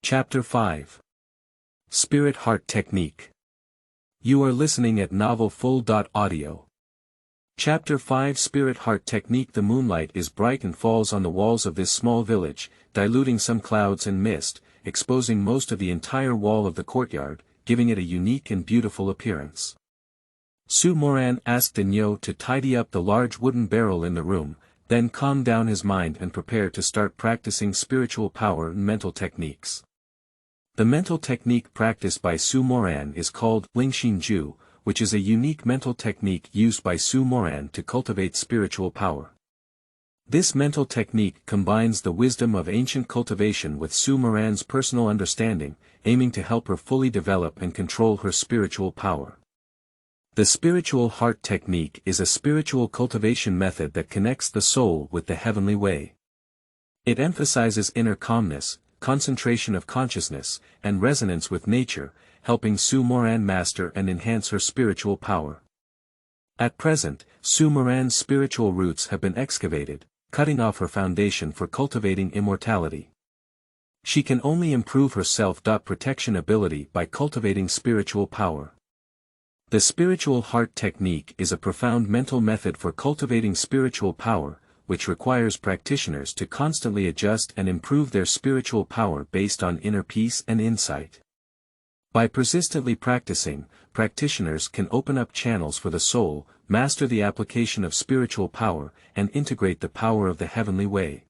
Chapter 5. Spirit Heart Technique. You are listening at novelfull.audio. Chapter 5 Spirit Heart Technique. The moonlight is bright and falls on the walls of this small village, diluting some clouds and mist, exposing most of the entire wall of the courtyard, giving it a unique and beautiful appearance. Su Muran asked Daniel to tidy up the large wooden barrel in the room, then calm down his mind and prepare to start practicing spiritual power and mental techniques. The mental technique practiced by Su Muran is called Lingxin Ju, which is a unique mental technique used by Su Muran to cultivate spiritual power. This mental technique combines the wisdom of ancient cultivation with Su Muran's personal understanding, aiming to help her fully develop and control her spiritual power. The spiritual heart technique is a spiritual cultivation method that connects the soul with the heavenly way. It emphasizes inner calmness, concentration of consciousness, and resonance with nature, helping Su Muran master and enhance her spiritual power. At present, Su Muran's spiritual roots have been excavated, cutting off her foundation for cultivating immortality. She can only improve her self-protection ability by cultivating spiritual power. The spiritual heart technique is a profound mental method for cultivating spiritual power, which requires practitioners to constantly adjust and improve their spiritual power based on inner peace and insight. By persistently practicing, practitioners can open up channels for the soul, master the application of spiritual power, and integrate the power of the heavenly way.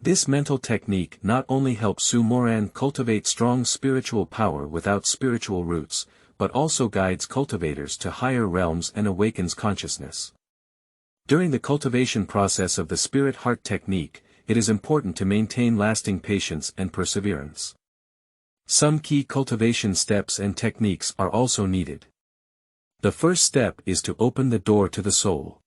This mental technique not only helps Su Muran cultivate strong spiritual power without spiritual roots, but also guides cultivators to higher realms and awakens consciousness. During the cultivation process of the spirit heart technique, it is important to maintain lasting patience and perseverance. Some key cultivation steps and techniques are also needed. The first step is to open the door to the soul.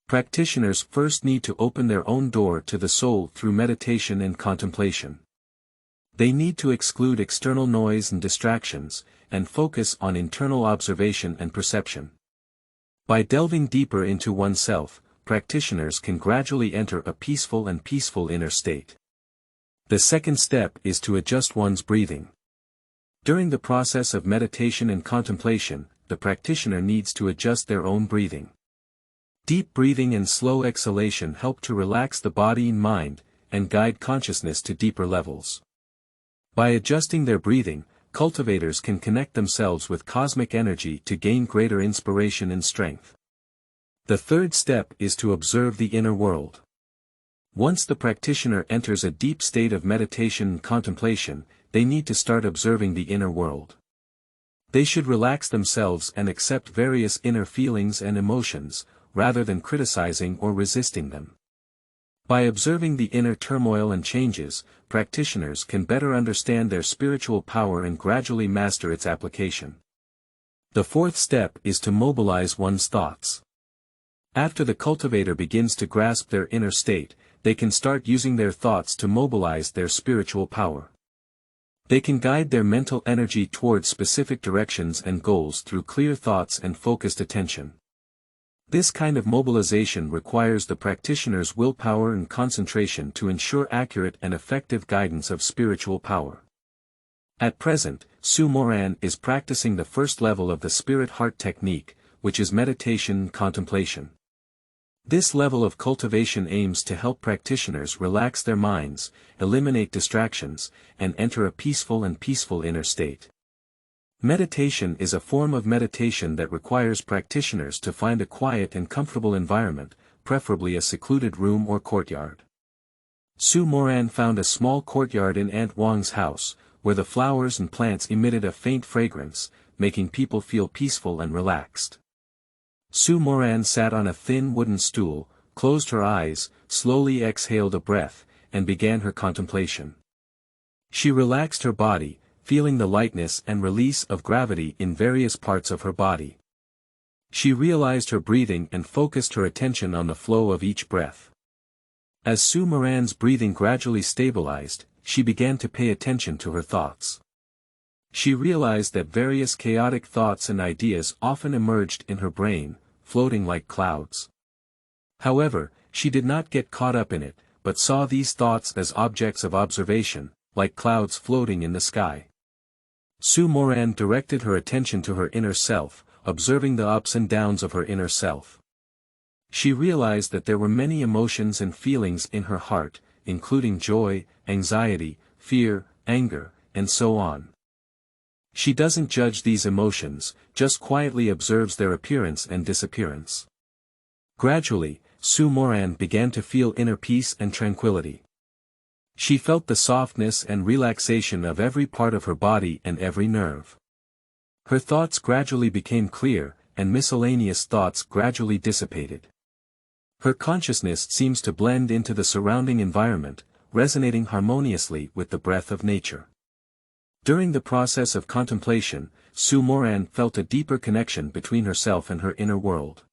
Practitioners first need to open their own door to the soul through meditation and contemplation. They need to exclude external noise and distractions, and focus on internal observation and perception. By delving deeper into oneself, practitioners can gradually enter a peaceful inner state. The second step is to adjust one's breathing. During the process of meditation and contemplation, the practitioner needs to adjust their own breathing. Deep breathing and slow exhalation help to relax the body and mind, and guide consciousness to deeper levels. By adjusting their breathing, cultivators can connect themselves with cosmic energy to gain greater inspiration and strength. The third step is to observe the inner world. Once the practitioner enters a deep state of meditation and contemplation, they need to start observing the inner world. They should relax themselves and accept various inner feelings and emotions, rather than criticizing or resisting them. By observing the inner turmoil and changes, practitioners can better understand their spiritual power and gradually master its application. The fourth step is to mobilize one's thoughts. After the cultivator begins to grasp their inner state, they can start using their thoughts to mobilize their spiritual power. They can guide their mental energy towards specific directions and goals through clear thoughts and focused attention. This kind of mobilization requires the practitioner's willpower and concentration to ensure accurate and effective guidance of spiritual power. At present, Su Muran is practicing the first level of the spirit-heart technique, which is meditation and contemplation. This level of cultivation aims to help practitioners relax their minds, eliminate distractions, and enter a peaceful inner state. Meditation is a form of meditation that requires practitioners to find a quiet and comfortable environment, preferably a secluded room or courtyard. Su Muran found a small courtyard in Aunt Wang's house, where the flowers and plants emitted a faint fragrance, making people feel peaceful and relaxed. Su Muran sat on a thin wooden stool, closed her eyes, slowly exhaled a breath, and began her contemplation. She relaxed her body, feeling the lightness and release of gravity in various parts of her body. She realized her breathing and focused her attention on the flow of each breath. As Su Muran's breathing gradually stabilized, she began to pay attention to her thoughts. She realized that various chaotic thoughts and ideas often emerged in her brain, floating like clouds. However, she did not get caught up in it, but saw these thoughts as objects of observation, like clouds floating in the sky. Su Muran directed her attention to her inner self, observing the ups and downs of her inner self. She realized that there were many emotions and feelings in her heart, including joy, anxiety, fear, anger, and so on. She doesn't judge these emotions, just quietly observes their appearance and disappearance. Gradually, Su Muran began to feel inner peace and tranquility. She felt the softness and relaxation of every part of her body and every nerve. Her thoughts gradually became clear, and miscellaneous thoughts gradually dissipated. Her consciousness seems to blend into the surrounding environment, resonating harmoniously with the breath of nature. During the process of contemplation, Su Muran felt a deeper connection between herself and her inner world.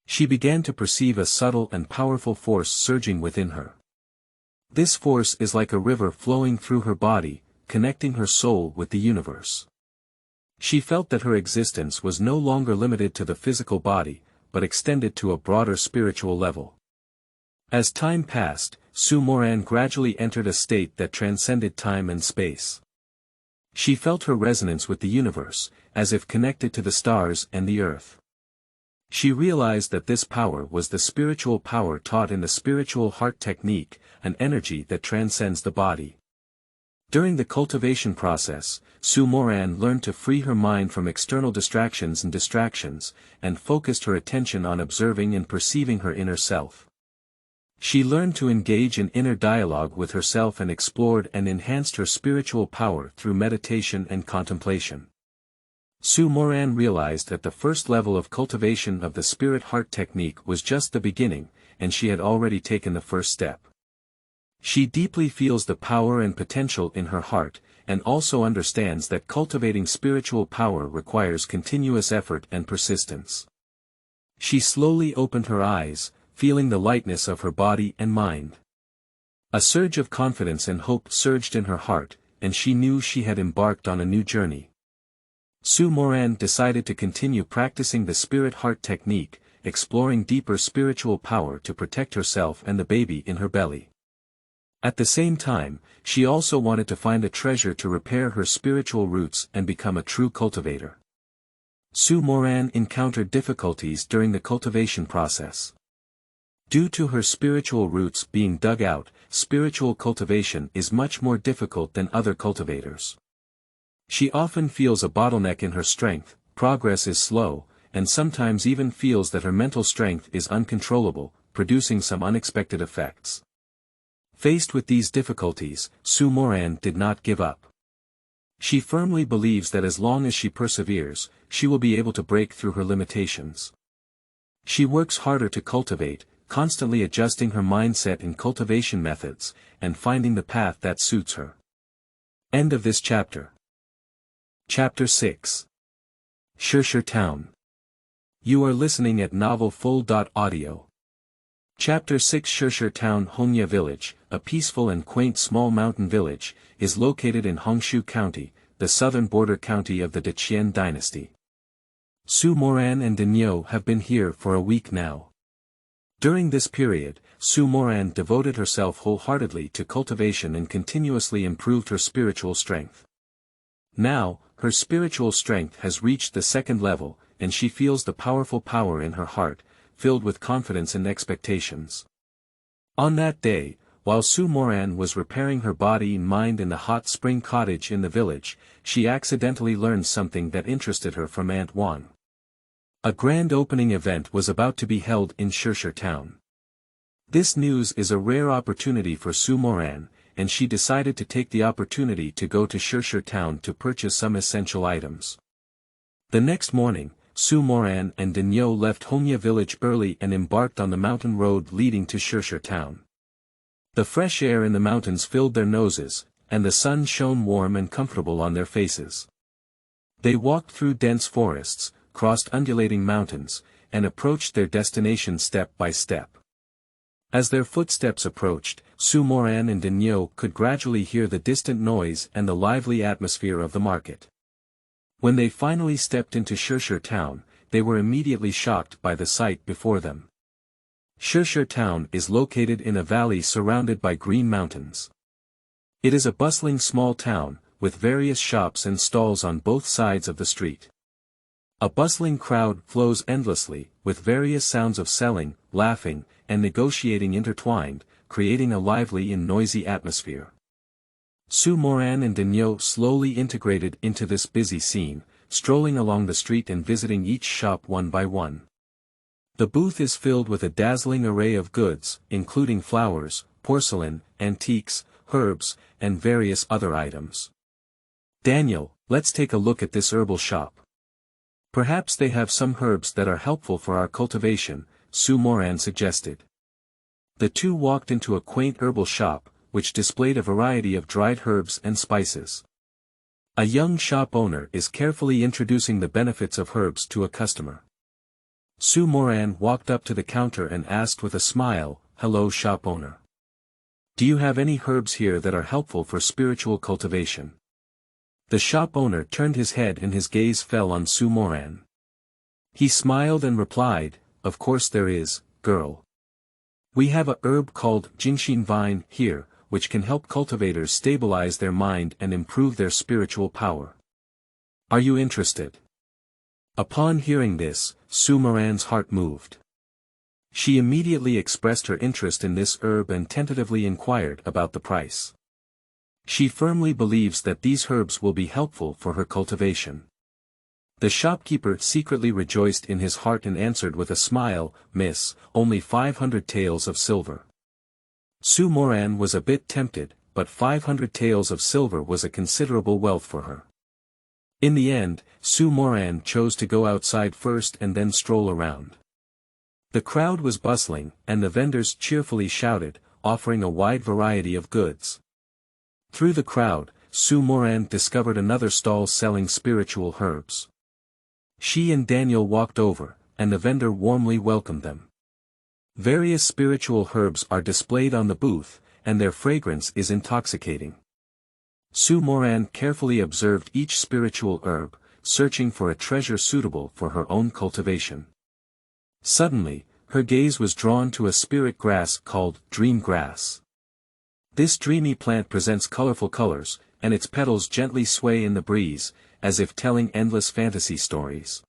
She began to perceive a subtle and powerful force surging within her. This force is like a river flowing through her body, connecting her soul with the universe. She felt that her existence was no longer limited to the physical body, but extended to a broader spiritual level. As time passed, Su Muran gradually entered a state that transcended time and space. She felt her resonance with the universe, as if connected to the stars and the earth. She realized that this power was the spiritual power taught in the spiritual heart technique, an energy that transcends the body. During the cultivation process, Su Muran learned to free her mind from external distractions and focused her attention on observing and perceiving her inner self. She learned to engage in inner dialogue with herself and explored and enhanced her spiritual power through meditation and contemplation. Su Muran realized that the first level of cultivation of the spirit-heart technique was just the beginning, and she had already taken the first step. She deeply feels the power and potential in her heart, and also understands that cultivating spiritual power requires continuous effort and persistence. She slowly opened her eyes, feeling the lightness of her body and mind. A surge of confidence and hope surged in her heart, and she knew she had embarked on a new journey. Su Muran decided to continue practicing the spirit heart technique, exploring deeper spiritual power to protect herself and the baby in her belly. At the same time, she also wanted to find a treasure to repair her spiritual roots and become a true cultivator. Su Muran encountered difficulties during the cultivation process. Due to her spiritual roots being dug out, spiritual cultivation is much more difficult than other cultivators. She often feels a bottleneck in her strength, progress is slow, and sometimes even feels that her mental strength is uncontrollable, producing some unexpected effects. Faced with these difficulties, Su Muran did not give up. She firmly believes that as long as she perseveres, she will be able to break through her limitations. She works harder to cultivate, constantly adjusting her mindset and cultivation methods, and finding the path that suits her. End of this chapter. Chapter 6. Shishi Town. You are listening at novelfull.audio. Chapter 6. Shishi Town. Hongya Village, a peaceful and quaint small mountain village, is located in Hongshu County, the southern border county of the Qian Dynasty. Su Muran and Dinyo have been here for a week now. During this period, Su Muran devoted herself wholeheartedly to cultivation and continuously improved her spiritual strength. Now, her spiritual strength has reached the second level, and she feels the powerful power in her heart, filled with confidence and expectations. On that day, while Su Muran was repairing her body and mind in the hot spring cottage in the village, she accidentally learned something that interested her from Aunt Wan. A grand opening event was about to be held in Shishi Town. This news is a rare opportunity for Su Muran, and she decided to take the opportunity to go to Shishi Town to purchase some essential items. The next morning, Su Muran and Dinyo left Hongya village early and embarked on the mountain road leading to Shishi Town. The fresh air in the mountains filled their noses, and the sun shone warm and comfortable on their faces. They walked through dense forests, crossed undulating mountains, and approached their destination step by step. As their footsteps approached, Su Muran and Dinyo could gradually hear the distant noise and the lively atmosphere of the market. When they finally stepped into Shishi Town, they were immediately shocked by the sight before them. Shishi Town is located in a valley surrounded by green mountains. It is a bustling small town, with various shops and stalls on both sides of the street. A bustling crowd flows endlessly, with various sounds of selling, laughing, and negotiating intertwined, creating a lively and noisy atmosphere. Su Muran and Dinyo slowly integrated into this busy scene, strolling along the street and visiting each shop one by one. The booth is filled with a dazzling array of goods, including flowers, porcelain, antiques, herbs, and various other items. Daniel, let's take a look at this herbal shop. Perhaps they have some herbs that are helpful for our cultivation, Su Muran suggested. The two walked into a quaint herbal shop, which displayed a variety of dried herbs and spices. A young shop owner is carefully introducing the benefits of herbs to a customer. Su Muran walked up to the counter and asked with a smile, "Hello, shop owner. Do you have any herbs here that are helpful for spiritual cultivation?" The shop owner turned his head and his gaze fell on Su Muran. He smiled and replied, "Of course there is, girl. We have a herb called Jinshin vine here, which can help cultivators stabilize their mind and improve their spiritual power. Are you interested?" Upon hearing this, Su Muran's heart moved. She immediately expressed her interest in this herb and tentatively inquired about the price. She firmly believes that these herbs will be helpful for her cultivation. The shopkeeper secretly rejoiced in his heart and answered with a smile, "Miss, only 500 taels of silver." Su Muran was a bit tempted, but 500 taels of silver was a considerable wealth for her. In the end, Su Muran chose to go outside first and then stroll around. The crowd was bustling, and the vendors cheerfully shouted, offering a wide variety of goods. Through the crowd, Su Muran discovered another stall selling spiritual herbs. She and Daniel walked over, and the vendor warmly welcomed them. Various spiritual herbs are displayed on the booth, and their fragrance is intoxicating. Su Muran carefully observed each spiritual herb, searching for a treasure suitable for her own cultivation. Suddenly, her gaze was drawn to a spirit grass called dream grass. This dreamy plant presents colorful colors, and its petals gently sway in the breeze, as if telling endless fantasy stories.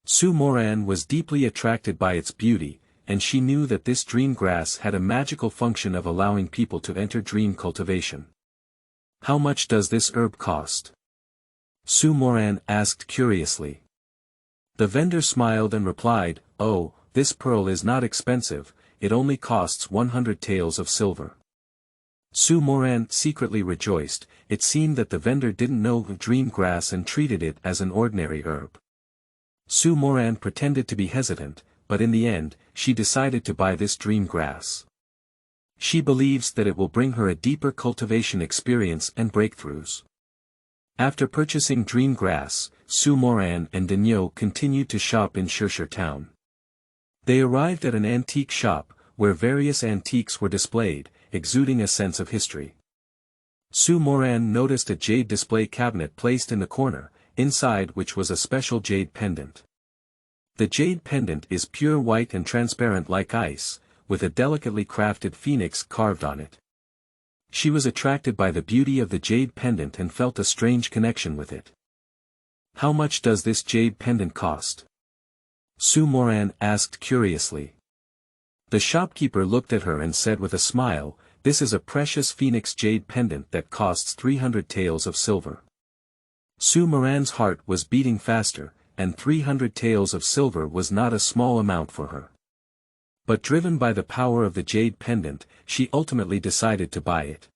Su Muran was deeply attracted by its beauty, and she knew that this dream grass had a magical function of allowing people to enter dream cultivation. "How much does this herb cost?" Su Muran asked curiously. The vendor smiled and replied, "Oh, this pearl is not expensive, it only costs 100 taels of silver." Su Muran secretly rejoiced. It seemed that the vendor didn't know of dream grass and treated it as an ordinary herb. Su Muran pretended to be hesitant, but in the end, she decided to buy this dream grass. She believes that it will bring her a deeper cultivation experience and breakthroughs. After purchasing dream grass, Su Muran and Daniel continued to shop in Shishi town. They arrived at an antique shop, where various antiques were displayed, exuding a sense of history. Su Muran noticed a jade display cabinet placed in the corner, inside which was a special jade pendant. The jade pendant is pure white and transparent like ice, with a delicately crafted phoenix carved on it. She was attracted by the beauty of the jade pendant and felt a strange connection with it. "How much does this jade pendant cost?" Su Muran asked curiously. The shopkeeper looked at her and said with a smile, "This is a precious phoenix jade pendant that costs 300 taels of silver." Su Muran's heart was beating faster, and 300 taels of silver was not a small amount for her. But driven by the power of the jade pendant, she ultimately decided to buy it.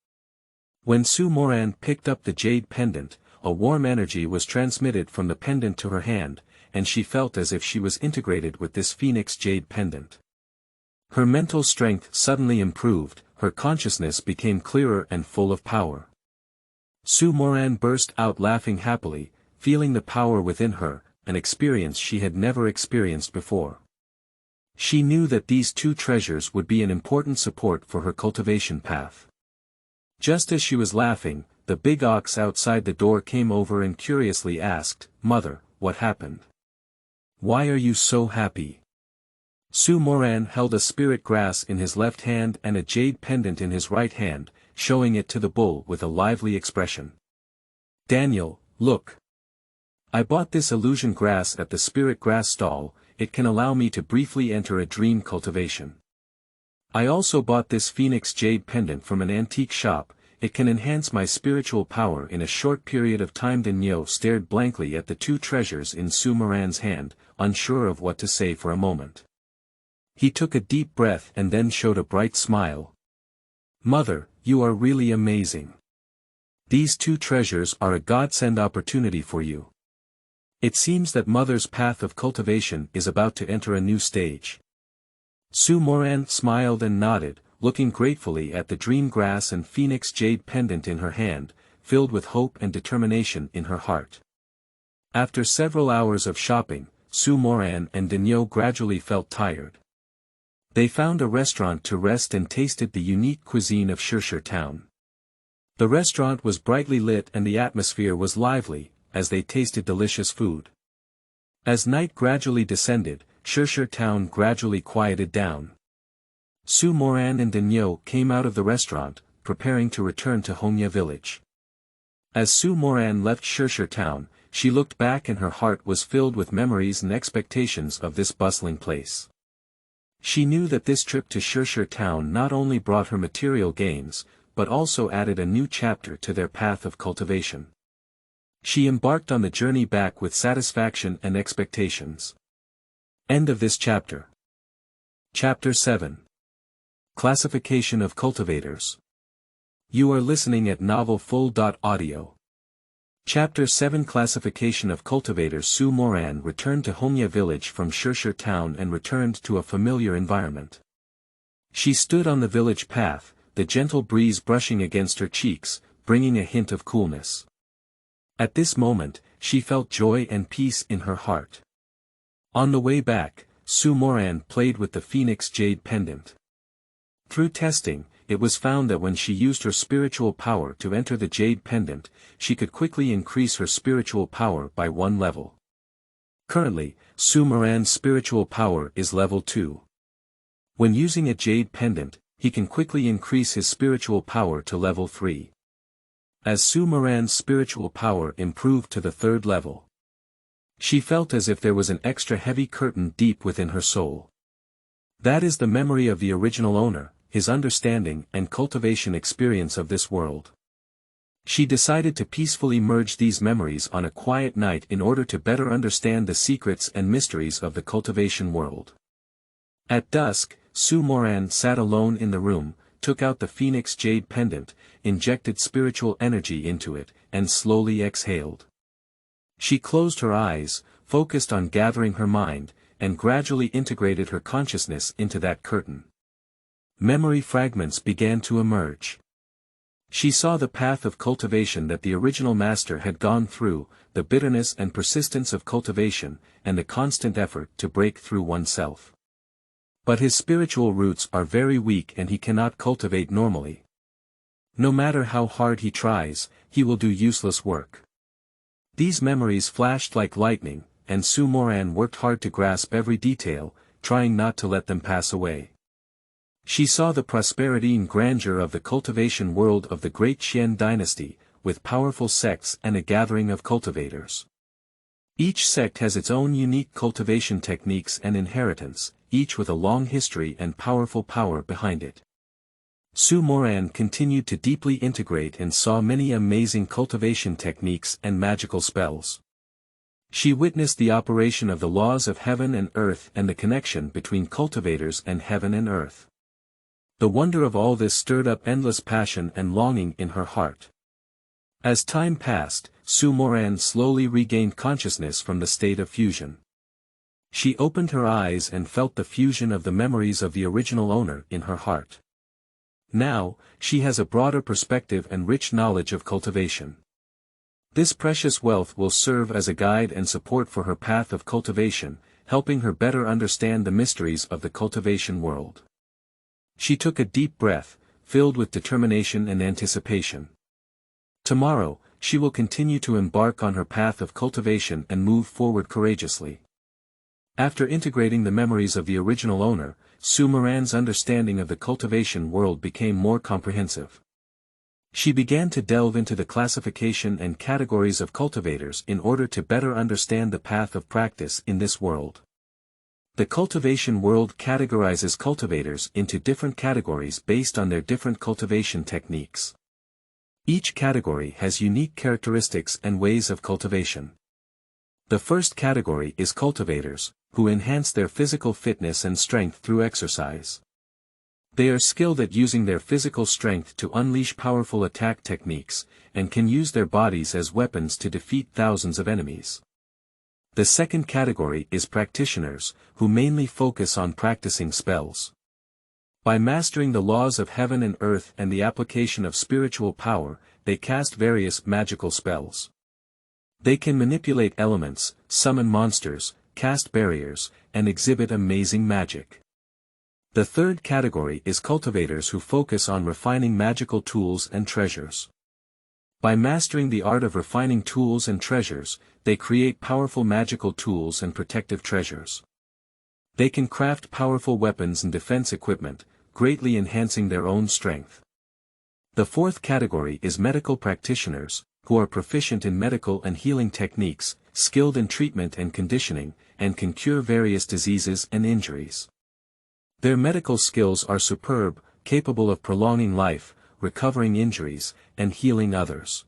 When Su Muran picked up the jade pendant, a warm energy was transmitted from the pendant to her hand, and she felt as if she was integrated with this phoenix jade pendant. Her mental strength suddenly improved, her consciousness became clearer and full of power. Su Muran burst out laughing happily, feeling the power within her, an experience she had never experienced before. She knew that these two treasures would be an important support for her cultivation path. Just as she was laughing, the big ox outside the door came over and curiously asked, "Mother, what happened? Why are you so happy?" Su Muran held a spirit grass in his left hand and a jade pendant in his right hand, showing it to the bull with a lively expression. "Daniel, look. I bought this illusion grass at the spirit grass stall, it can allow me to briefly enter a dream cultivation. I also bought this phoenix jade pendant from an antique shop, it can enhance my spiritual power in a short period of time." Daniel stared blankly at the two treasures in Su Muran's hand, unsure of what to say for a moment. He took a deep breath and then showed a bright smile. "Mother, you are really amazing. These two treasures are a godsend opportunity for you. It seems that Mother's path of cultivation is about to enter a new stage." Su Muran smiled and nodded, looking gratefully at the dream grass and phoenix jade pendant in her hand, filled with hope and determination in her heart. After several hours of shopping, Su Muran and Daniel gradually felt tired. They found a restaurant to rest and tasted the unique cuisine of Shishi town. The restaurant was brightly lit and the atmosphere was lively, as they tasted delicious food. As night gradually descended, Shishi town gradually quieted down. Su Muran and Daniel came out of the restaurant, preparing to return to Hongya village. As Su Muran left Shishi town, she looked back and her heart was filled with memories and expectations of this bustling place. She knew that this trip to Shishi town not only brought her material gains, but also added a new chapter to their path of cultivation. She embarked on the journey back with satisfaction and expectations. End of this chapter. Chapter 7. Classification of cultivators. You are listening at novelfull.audio. Chapter 7 Classification of cultivators. Su Muran returned to Hongya village from Shishi town and returned to a familiar environment. She stood on the village path, the gentle breeze brushing against her cheeks, bringing a hint of coolness. At this moment, she felt joy and peace in her heart. On the way back, Su Muran played with the Phoenix Jade pendant. Through testing, it was found that when she used her spiritual power to enter the Jade pendant, she could quickly increase her spiritual power by 1 level. Currently, Su Muran's spiritual power is level 2. When using a Jade pendant, he can quickly increase his spiritual power to level 3. As Su Muran's spiritual power improved to the 3rd level, she felt as if there was an extra heavy curtain deep within her soul. That is the memory of the original owner, his understanding and cultivation experience of this world. She decided to peacefully merge these memories on a quiet night in order to better understand the secrets and mysteries of the cultivation world. At dusk, Su Muran sat alone in the room, took out the Phoenix Jade pendant, injected spiritual energy into it, and slowly exhaled. She closed her eyes, focused on gathering her mind, and gradually integrated her consciousness into that curtain. Memory fragments began to emerge. She saw the path of cultivation that the original master had gone through, the bitterness and persistence of cultivation, and the constant effort to break through oneself. But his spiritual roots are very weak and he cannot cultivate normally. No matter how hard he tries, he will do useless work. These memories flashed like lightning, and Su Muran worked hard to grasp every detail, trying not to let them pass away. She saw the prosperity and grandeur of the cultivation world of the Great Qian Dynasty, with powerful sects and a gathering of cultivators. Each sect has its own unique cultivation techniques and inheritance, each with a long history and powerful power behind it. Su Muran continued to deeply integrate and saw many amazing cultivation techniques and magical spells. She witnessed the operation of the laws of heaven and earth and the connection between cultivators and heaven and earth. The wonder of all this stirred up endless passion and longing in her heart. As time passed, Su Muran slowly regained consciousness from the state of fusion. She opened her eyes and felt the fusion of the memories of the original owner in her heart. Now, she has a broader perspective and rich knowledge of cultivation. This precious wealth will serve as a guide and support for her path of cultivation, helping her better understand the mysteries of the cultivation world. She took a deep breath, filled with determination and anticipation. Tomorrow, she will continue to embark on her path of cultivation and move forward courageously. After integrating the memories of the original owner, Su Muran's understanding of the cultivation world became more comprehensive. She began to delve into the classification and categories of cultivators in order to better understand the path of practice in this world. The cultivation world categorizes cultivators into different categories based on their different cultivation techniques. Each category has unique characteristics and ways of cultivation. The first category is cultivators, who enhance their physical fitness and strength through exercise. They are skilled at using their physical strength to unleash powerful attack techniques, and can use their bodies as weapons to defeat thousands of enemies. The second category is practitioners, who mainly focus on practicing spells. By mastering the laws of heaven and earth and the application of spiritual power, they cast various magical spells. They can manipulate elements, summon monsters, cast barriers, and exhibit amazing magic. The third category is cultivators who focus on refining magical tools and treasures. By mastering the art of refining tools and treasures, they create powerful magical tools and protective treasures. They can craft powerful weapons and defense equipment, greatly enhancing their own strength. The fourth category is medical practitioners, who are proficient in medical and healing techniques, skilled in treatment and conditioning, and can cure various diseases and injuries. Their medical skills are superb, capable of prolonging life, recovering injuries, and healing others.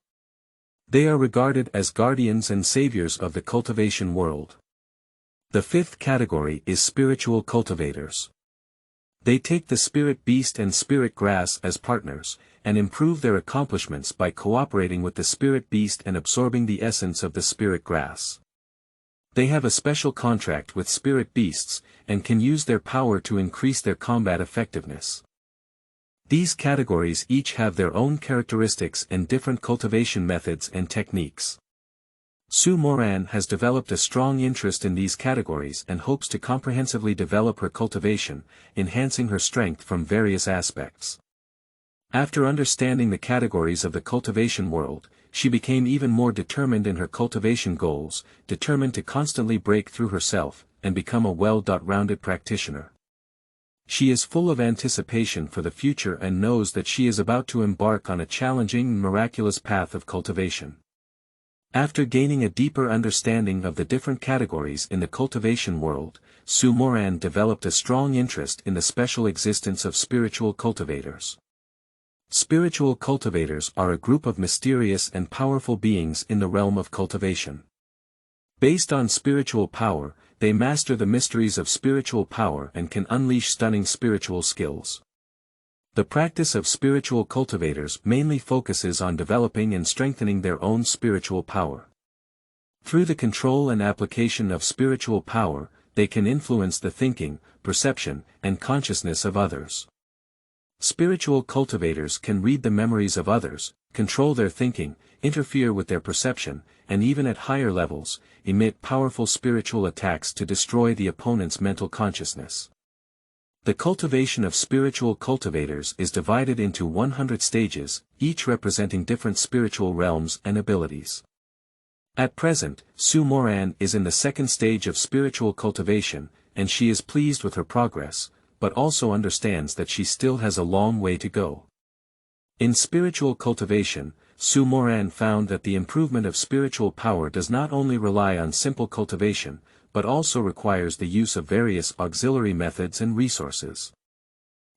They are regarded as guardians and saviors of the cultivation world. The fifth category is spiritual cultivators. They take the spirit beast and spirit grass as partners, and improve their accomplishments by cooperating with the spirit beast and absorbing the essence of the spirit grass. They have a special contract with spirit beasts, and can use their power to increase their combat effectiveness. These categories each have their own characteristics and different cultivation methods and techniques. Su Muran has developed a strong interest in these categories and hopes to comprehensively develop her cultivation, enhancing her strength from various aspects. After understanding the categories of the cultivation world, she became even more determined in her cultivation goals, determined to constantly break through herself, and become a well-rounded practitioner. She is full of anticipation for the future and knows that she is about to embark on a challenging and miraculous path of cultivation. After gaining a deeper understanding of the different categories in the cultivation world, Su Muran developed a strong interest in the special existence of spiritual cultivators. Spiritual cultivators are a group of mysterious and powerful beings in the realm of cultivation. Based on spiritual power, they master the mysteries of spiritual power and can unleash stunning spiritual skills. The practice of spiritual cultivators mainly focuses on developing and strengthening their own spiritual power. Through the control and application of spiritual power, they can influence the thinking, perception, and consciousness of others. Spiritual cultivators can read the memories of others, control their thinking, interfere with their perception, and even at higher levels, emit powerful spiritual attacks to destroy the opponent's mental consciousness. The cultivation of spiritual cultivators is divided into 100 stages, each representing different spiritual realms and abilities. At present, Su Muran is in the second stage of spiritual cultivation, and she is pleased with her progress, but also understands that she still has a long way to go. In spiritual cultivation, Su Muran found that the improvement of spiritual power does not only rely on simple cultivation, but also requires the use of various auxiliary methods and resources.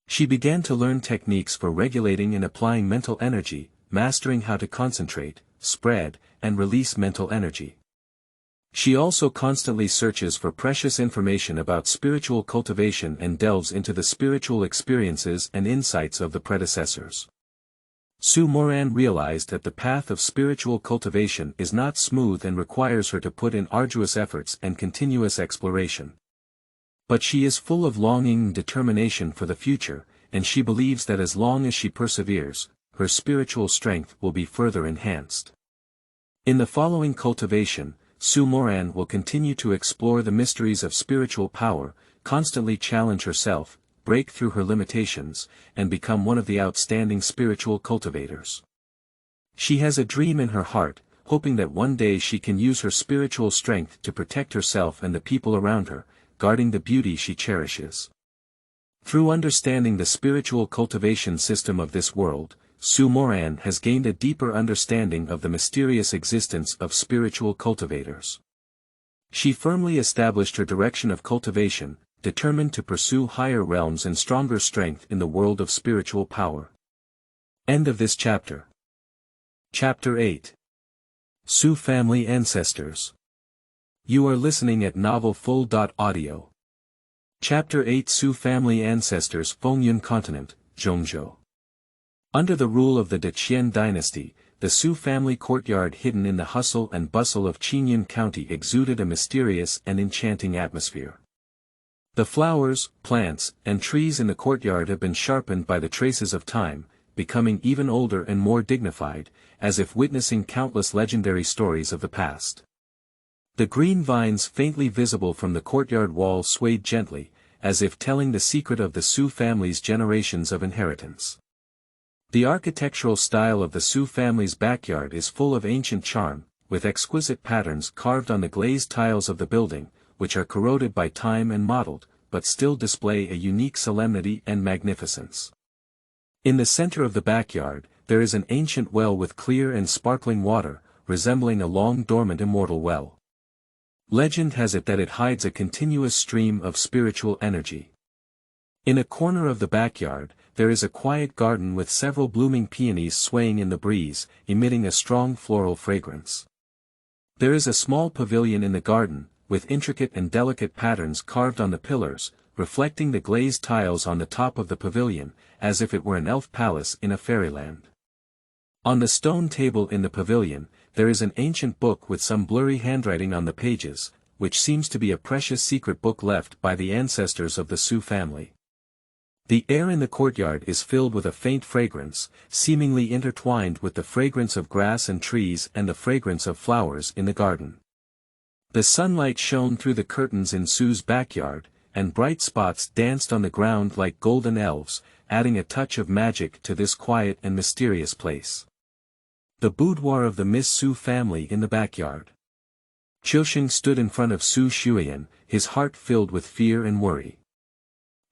She began to learn techniques for regulating and applying mental energy, mastering how to concentrate, spread, and release mental energy. She also constantly searches for precious information about spiritual cultivation and delves into the spiritual experiences and insights of the predecessors. Su Muran realized that the path of spiritual cultivation is not smooth and requires her to put in arduous efforts and continuous exploration. But she is full of longing and determination for the future, and she believes that as long as she perseveres, her spiritual strength will be further enhanced. In the following cultivation, Su Muran will continue to explore the mysteries of spiritual power, constantly challenge herself, break through her limitations, and become one of the outstanding spiritual cultivators. She has a dream in her heart, hoping that one day she can use her spiritual strength to protect herself and the people around her, guarding the beauty she cherishes. Through understanding the spiritual cultivation system of this world, Su Muran has gained a deeper understanding of the mysterious existence of spiritual cultivators. She firmly established her direction of cultivation, determined to pursue higher realms and stronger strength in the world of spiritual power. End of this chapter. Chapter 8. Su Family Ancestors. You are listening at novelfull.audio. Chapter 8 Su Family Ancestors Fengyun Continent, Zhongzhou. Under the rule of the Qian Dynasty, the Su family courtyard hidden in the hustle and bustle of Fengyun County exuded a mysterious and enchanting atmosphere. The flowers, plants, and trees in the courtyard have been sharpened by the traces of time, becoming even older and more dignified, as if witnessing countless legendary stories of the past. The green vines faintly visible from the courtyard wall swayed gently, as if telling the secret of the Su family's generations of inheritance. The architectural style of the Su family's backyard is full of ancient charm, with exquisite patterns carved on the glazed tiles of the building, which are corroded by time and mottled, but still display a unique solemnity and magnificence. In the center of the backyard, there is an ancient well with clear and sparkling water, resembling a long-dormant immortal well. Legend has it that it hides a continuous stream of spiritual energy. In a corner of the backyard, there is a quiet garden with several blooming peonies swaying in the breeze, emitting a strong floral fragrance. There is a small pavilion in the garden, with intricate and delicate patterns carved on the pillars, reflecting the glazed tiles on the top of the pavilion, as if it were an elf palace in a fairyland. On the stone table in the pavilion, there is an ancient book with some blurry handwriting on the pages, which seems to be a precious secret book left by the ancestors of the Su family. The air in the courtyard is filled with a faint fragrance, seemingly intertwined with the fragrance of grass and trees and the fragrance of flowers in the garden. The sunlight shone through the curtains in Su's backyard, and bright spots danced on the ground like golden elves, adding a touch of magic to this quiet and mysterious place. The boudoir of the Miss Su family in the backyard. Qiusheng stood in front of Su Shuiyan, his heart filled with fear and worry.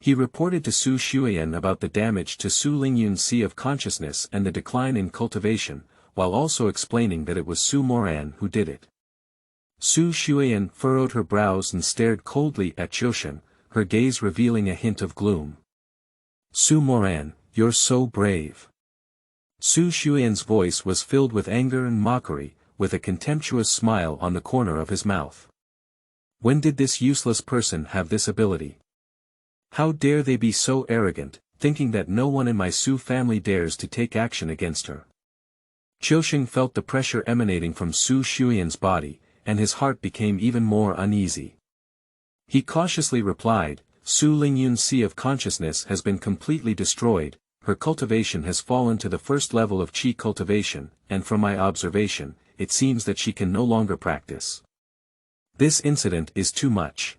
He reported to Su Shuiyan about the damage to Su Lingyun's Sea of Consciousness and the decline in cultivation, while also explaining that it was Su Muran who did it. Su Shuiyan furrowed her brows and stared coldly at Qiusheng, her gaze revealing a hint of gloom. Su Muran, you're so brave. Su Shuiyan's voice was filled with anger and mockery, with a contemptuous smile on the corner of his mouth. When did this useless person have this ability? How dare they be so arrogant, thinking that no one in my Su family dares to take action against her? Qiusheng felt the pressure emanating from Su Shuiyan's body, and his heart became even more uneasy. He cautiously replied, Su Lingyun's Sea of Consciousness has been completely destroyed, her cultivation has fallen to the first level of qi cultivation, and from my observation, it seems that she can no longer practice. This incident is too much.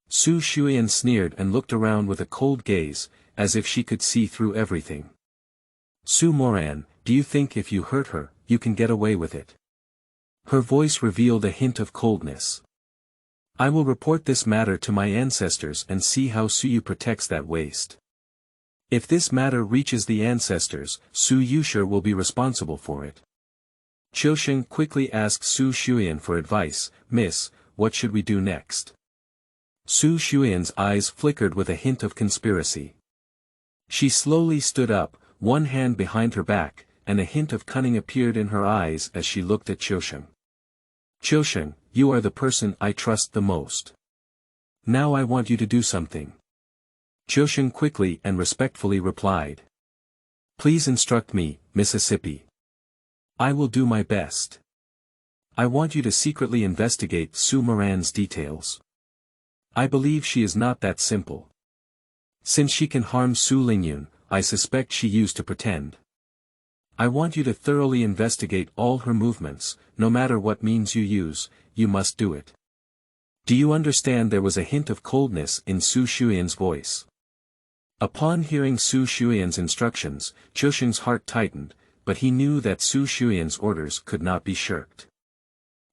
Su Shuiyan sneered and looked around with a cold gaze, as if she could see through everything. Su Muran, do you think if you hurt her, you can get away with it? Her voice revealed a hint of coldness. I will report this matter to my ancestors and see how Suyu protects that waste. If this matter reaches the ancestors, Su Yushir will be responsible for it. Qiusheng quickly asked Su Shuiyan for advice, Miss, what should we do next? Su Shuiyan's eyes flickered with a hint of conspiracy. She slowly stood up, one hand behind her back, and a hint of cunning appeared in her eyes as she looked at Qiusheng. Qiusheng, you are the person I trust the most. Now I want you to do something. Qiusheng quickly and respectfully replied. Please instruct me, Mississippi. I will do my best. I want you to secretly investigate Su Muran's details. I believe she is not that simple. Since she can harm Su Lingyun, I suspect she used to pretend. I want you to thoroughly investigate all her movements, no matter what means you use, you must do it. Do you understand? There was a hint of coldness in Su Shuiyan's voice. Upon hearing Su Shuiyan's instructions, Qiusheng's heart tightened, but he knew that Su Shuiyan's orders could not be shirked.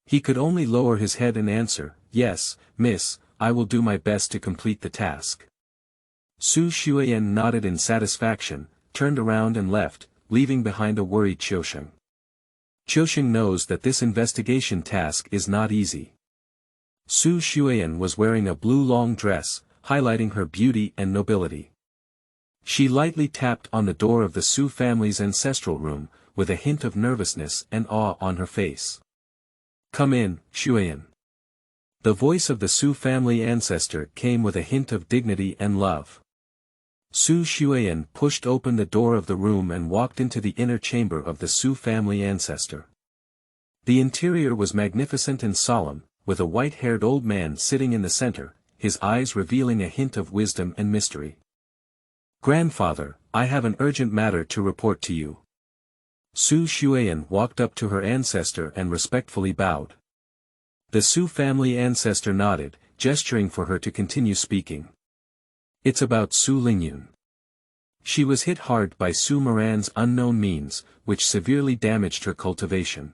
He could only lower his head and answer, Yes, Miss, I will do my best to complete the task. Su Shuiyan nodded in satisfaction, turned around and left, leaving behind a worried Qiusheng. Qiusheng knows that this investigation task is not easy. Su Shuiyan was wearing a blue long dress, highlighting her beauty and nobility. She lightly tapped on the door of the Su family's ancestral room, with a hint of nervousness and awe on her face. Come in, Shuiyan. The voice of the Su family ancestor came with a hint of dignity and love. Su Shuiyan pushed open the door of the room and walked into the inner chamber of the Su family ancestor. The interior was magnificent and solemn, with a white-haired old man sitting in the center, his eyes revealing a hint of wisdom and mystery. Grandfather, I have an urgent matter to report to you. Su Shuiyan walked up to her ancestor and respectfully bowed. The Su family ancestor nodded, gesturing for her to continue speaking. It's about Su Lingyun. She was hit hard by Su Muran's unknown means, which severely damaged her cultivation.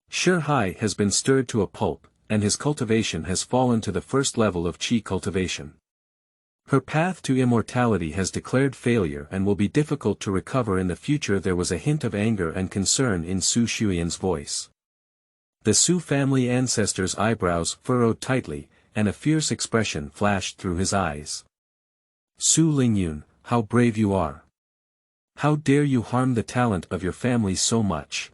Shihai has been stirred to a pulp, and his cultivation has fallen to the first level of qi cultivation. Her path to immortality has declared failure and will be difficult to recover in the future. There was a hint of anger and concern in Su Shuiyan's voice. The Su family ancestor's eyebrows furrowed tightly, and a fierce expression flashed through his eyes. Su Lingyun, how brave you are! How dare you harm the talent of your family so much?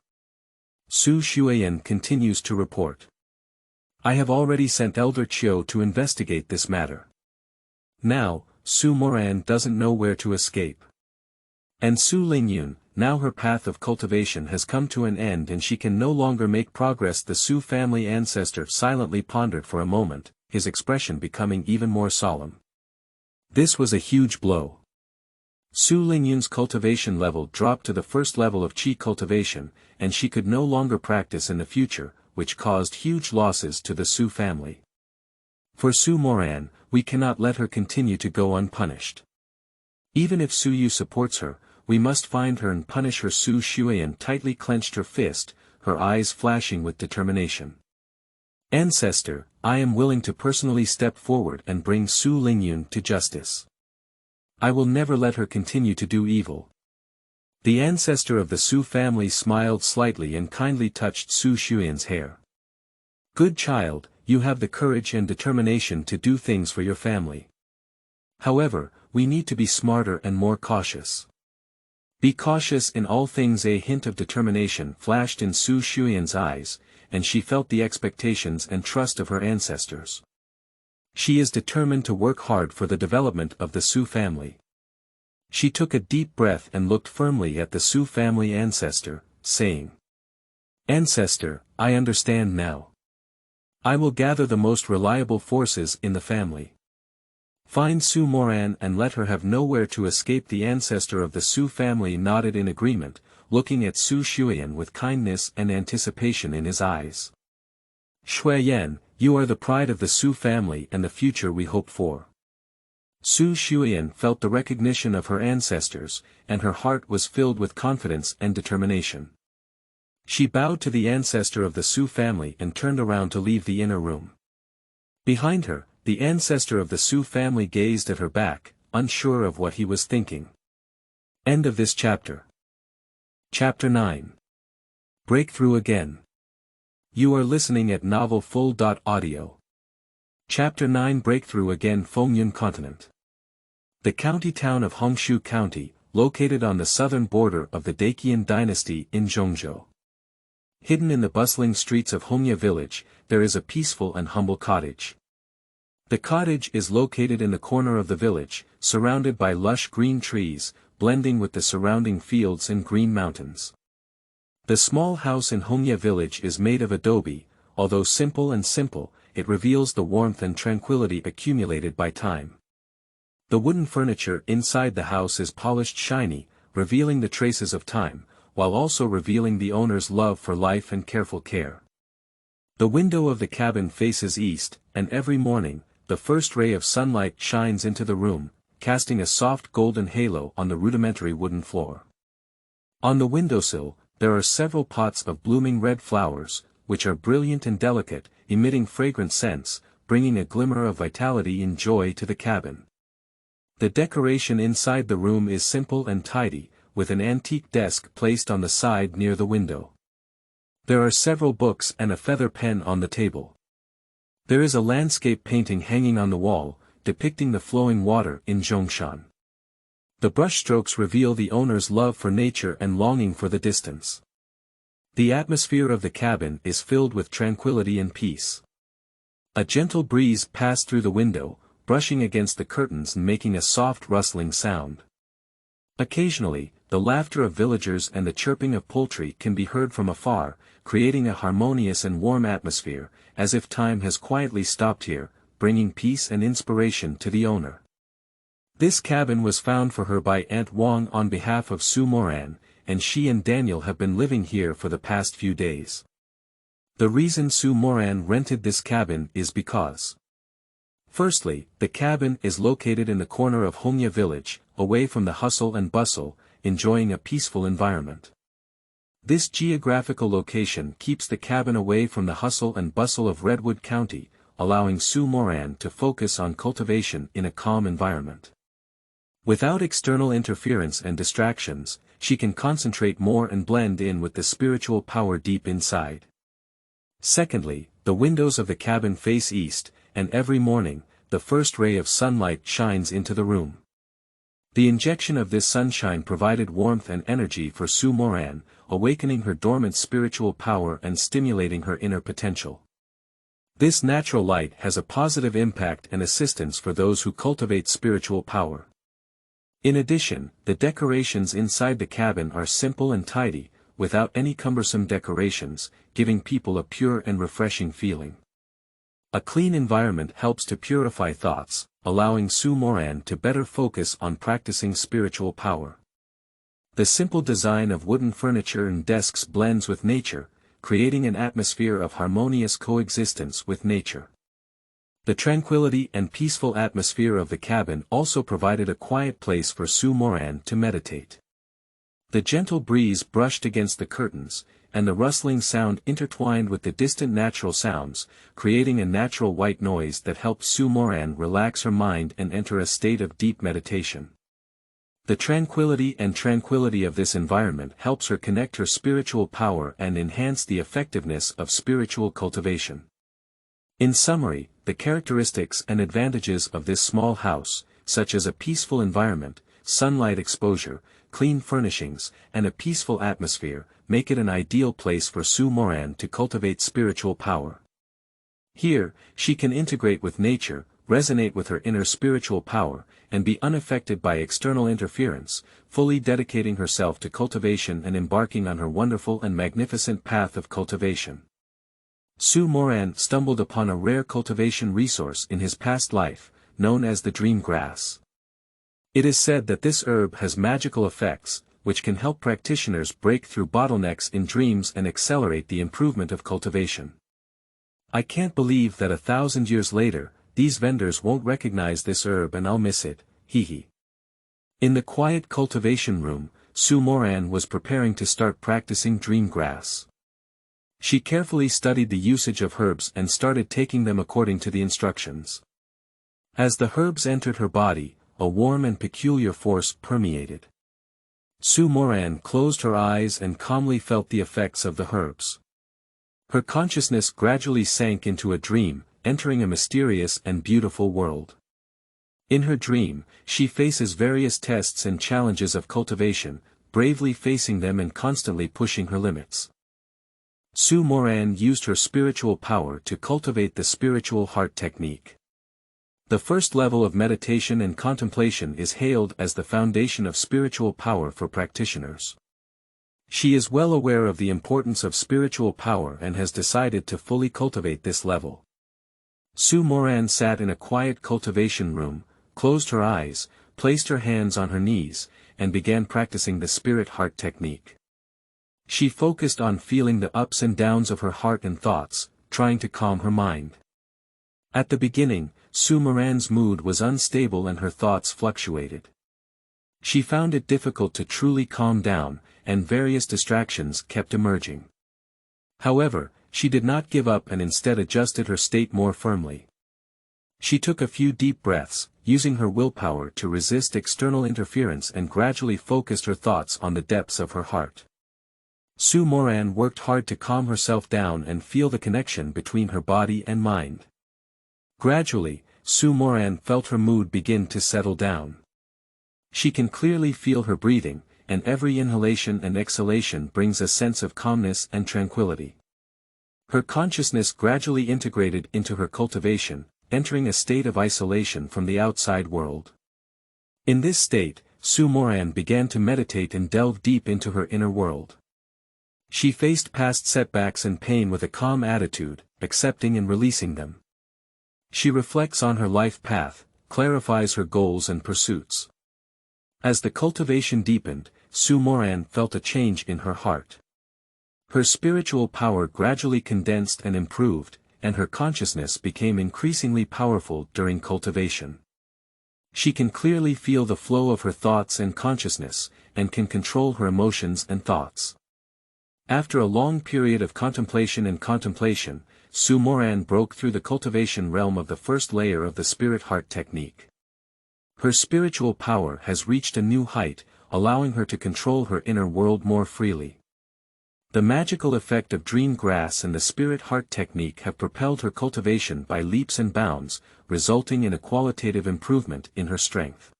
Su Shuiyan continues to report. I have already sent Elder Qiu to investigate this matter. Now, Su Muran doesn't know where to escape. And Su Lingyun, now her path of cultivation has come to an end and she can no longer make progress. The Su family ancestor silently pondered for a moment, his expression becoming even more solemn. This was a huge blow. Su Lingyun's cultivation level dropped to the first level of qi cultivation, and she could no longer practice in the future, which caused huge losses to the Su family. For Su Muran, we cannot let her continue to go unpunished. Even if Su Yu supports her, we must find her and punish her. Su Shuyan tightly clenched her fist, her eyes flashing with determination. Ancestor, I am willing to personally step forward and bring Su Lingyun to justice. I will never let her continue to do evil. The ancestor of the Su family smiled slightly and kindly touched Su Shuyan's hair. Good child, you have the courage and determination to do things for your family. However, we need to be smarter and more cautious. Be cautious in all things. A hint of determination flashed in Su Shuyan's eyes, and she felt the expectations and trust of her ancestors. She is determined to work hard for the development of the Su family. She took a deep breath and looked firmly at the Su family ancestor, saying, Ancestor, I understand now. I will gather the most reliable forces in the family. Find Su Muran and let her have nowhere to escape. The ancestor of the Su family nodded in agreement, looking at Su Shuyan with kindness and anticipation in his eyes. Shuyan, you are the pride of the Su family and the future we hope for. Su Shuyan felt the recognition of her ancestors, and her heart was filled with confidence and determination. She bowed to the ancestor of the Su family and turned around to leave the inner room. Behind her, the ancestor of the Su family gazed at her back, unsure of what he was thinking. End of this chapter. Chapter 9. Breakthrough again. You are listening at novelfull.audio. Chapter 9. Breakthrough again. Fengyun Continent. The county town of Hongshu County, located on the southern border of the Great Qian Dynasty in Zhongzhou. Hidden in the bustling streets of Hongya village, there is a peaceful and humble cottage. The cottage is located in the corner of the village, surrounded by lush green trees, blending with the surrounding fields and green mountains. The small house in Hongya village is made of adobe, although simple, it reveals the warmth and tranquility accumulated by time. The wooden furniture inside the house is polished shiny, revealing the traces of time, while also revealing the owner's love for life and careful care. The window of the cabin faces east, and every morning, the first ray of sunlight shines into the room, casting a soft golden halo on the rudimentary wooden floor. On the windowsill, there are several pots of blooming red flowers, which are brilliant and delicate, emitting fragrant scents, bringing a glimmer of vitality and joy to the cabin. The decoration inside the room is simple and tidy, with an antique desk placed on the side near the window. There are several books and a feather pen on the table. There is a landscape painting hanging on the wall, depicting the flowing water in Zhongshan. The brushstrokes reveal the owner's love for nature and longing for the distance. The atmosphere of the cabin is filled with tranquility and peace. A gentle breeze passed through the window, brushing against the curtains and making a soft rustling sound. Occasionally, the laughter of villagers and the chirping of poultry can be heard from afar, creating a harmonious and warm atmosphere, as if time has quietly stopped here, bringing peace and inspiration to the owner. This cabin was found for her by Aunt Wang on behalf of Su Muran, and she and Daniel have been living here for the past few days. The reason Su Muran rented this cabin is because: firstly, the cabin is located in the corner of Hongya village, away from the hustle and bustle, enjoying a peaceful environment. This geographical location keeps the cabin away from the hustle and bustle of Redwood County, allowing Su Muran to focus on cultivation in a calm environment. Without external interference and distractions, she can concentrate more and blend in with the spiritual power deep inside. Secondly, the windows of the cabin face east, and every morning, the first ray of sunlight shines into the room. The injection of this sunshine provided warmth and energy for Su Muran, awakening her dormant spiritual power and stimulating her inner potential. This natural light has a positive impact and assistance for those who cultivate spiritual power. In addition, the decorations inside the cabin are simple and tidy, without any cumbersome decorations, giving people a pure and refreshing feeling. A clean environment helps to purify thoughts, allowing Su Muran to better focus on practicing spiritual power. The simple design of wooden furniture and desks blends with nature, creating an atmosphere of harmonious coexistence with nature. The tranquility and peaceful atmosphere of the cabin also provided a quiet place for Su Muran to meditate. The gentle breeze brushed against the curtains, and the rustling sound intertwined with the distant natural sounds, creating a natural white noise that helped Su Muran relax her mind and enter a state of deep meditation. The tranquility of this environment helps her connect her spiritual power and enhance the effectiveness of spiritual cultivation. In summary, the characteristics and advantages of this small house, such as a peaceful environment, sunlight exposure, clean furnishings, and a peaceful atmosphere, make it an ideal place for Su Muran to cultivate spiritual power. Here, she can integrate with nature, resonate with her inner spiritual power, and be unaffected by external interference, fully dedicating herself to cultivation and embarking on her wonderful and magnificent path of cultivation. Su Muran stumbled upon a rare cultivation resource in his past life, known as the dream grass. It is said that this herb has magical effects, which can help practitioners break through bottlenecks in dreams and accelerate the improvement of cultivation. I can't believe that 1,000 years later, these vendors won't recognize this herb and I'll miss it, hee. In the quiet cultivation room, Su Muran was preparing to start practicing dream grass. She carefully studied the usage of herbs and started taking them according to the instructions. As the herbs entered her body, a warm and peculiar force permeated. Su Muran closed her eyes and calmly felt the effects of the herbs. Her consciousness gradually sank into a dream, entering a mysterious and beautiful world. In her dream, she faces various tests and challenges of cultivation, bravely facing them and constantly pushing her limits. Su Muran used her spiritual power to cultivate the spiritual heart technique. The first level of meditation and contemplation is hailed as the foundation of spiritual power for practitioners. She is well aware of the importance of spiritual power and has decided to fully cultivate this level. Su Muran sat in a quiet cultivation room, closed her eyes, placed her hands on her knees, and began practicing the spirit heart technique. She focused on feeling the ups and downs of her heart and thoughts, trying to calm her mind. At the beginning, Su Muran's mood was unstable and her thoughts fluctuated. She found it difficult to truly calm down, and various distractions kept emerging. However, she did not give up and instead adjusted her state more firmly. She took a few deep breaths, using her willpower to resist external interference and gradually focused her thoughts on the depths of her heart. Su Muran worked hard to calm herself down and feel the connection between her body and mind. Gradually, Su Muran felt her mood begin to settle down. She can clearly feel her breathing, and every inhalation and exhalation brings a sense of calmness and tranquility. Her consciousness gradually integrated into her cultivation, entering a state of isolation from the outside world. In this state, Su Muran began to meditate and delve deep into her inner world. She faced past setbacks and pain with a calm attitude, accepting and releasing them. She reflects on her life path, clarifies her goals and pursuits. As the cultivation deepened, Su Muran felt a change in her heart. Her spiritual power gradually condensed and improved, and her consciousness became increasingly powerful during cultivation. She can clearly feel the flow of her thoughts and consciousness, and can control her emotions and thoughts. After a long period of contemplation, Su Muran broke through the cultivation realm of the first layer of the spirit heart technique. Her spiritual power has reached a new height, allowing her to control her inner world more freely. The magical effect of dream grass and the spirit heart technique have propelled her cultivation by leaps and bounds, resulting in a qualitative improvement in her strength.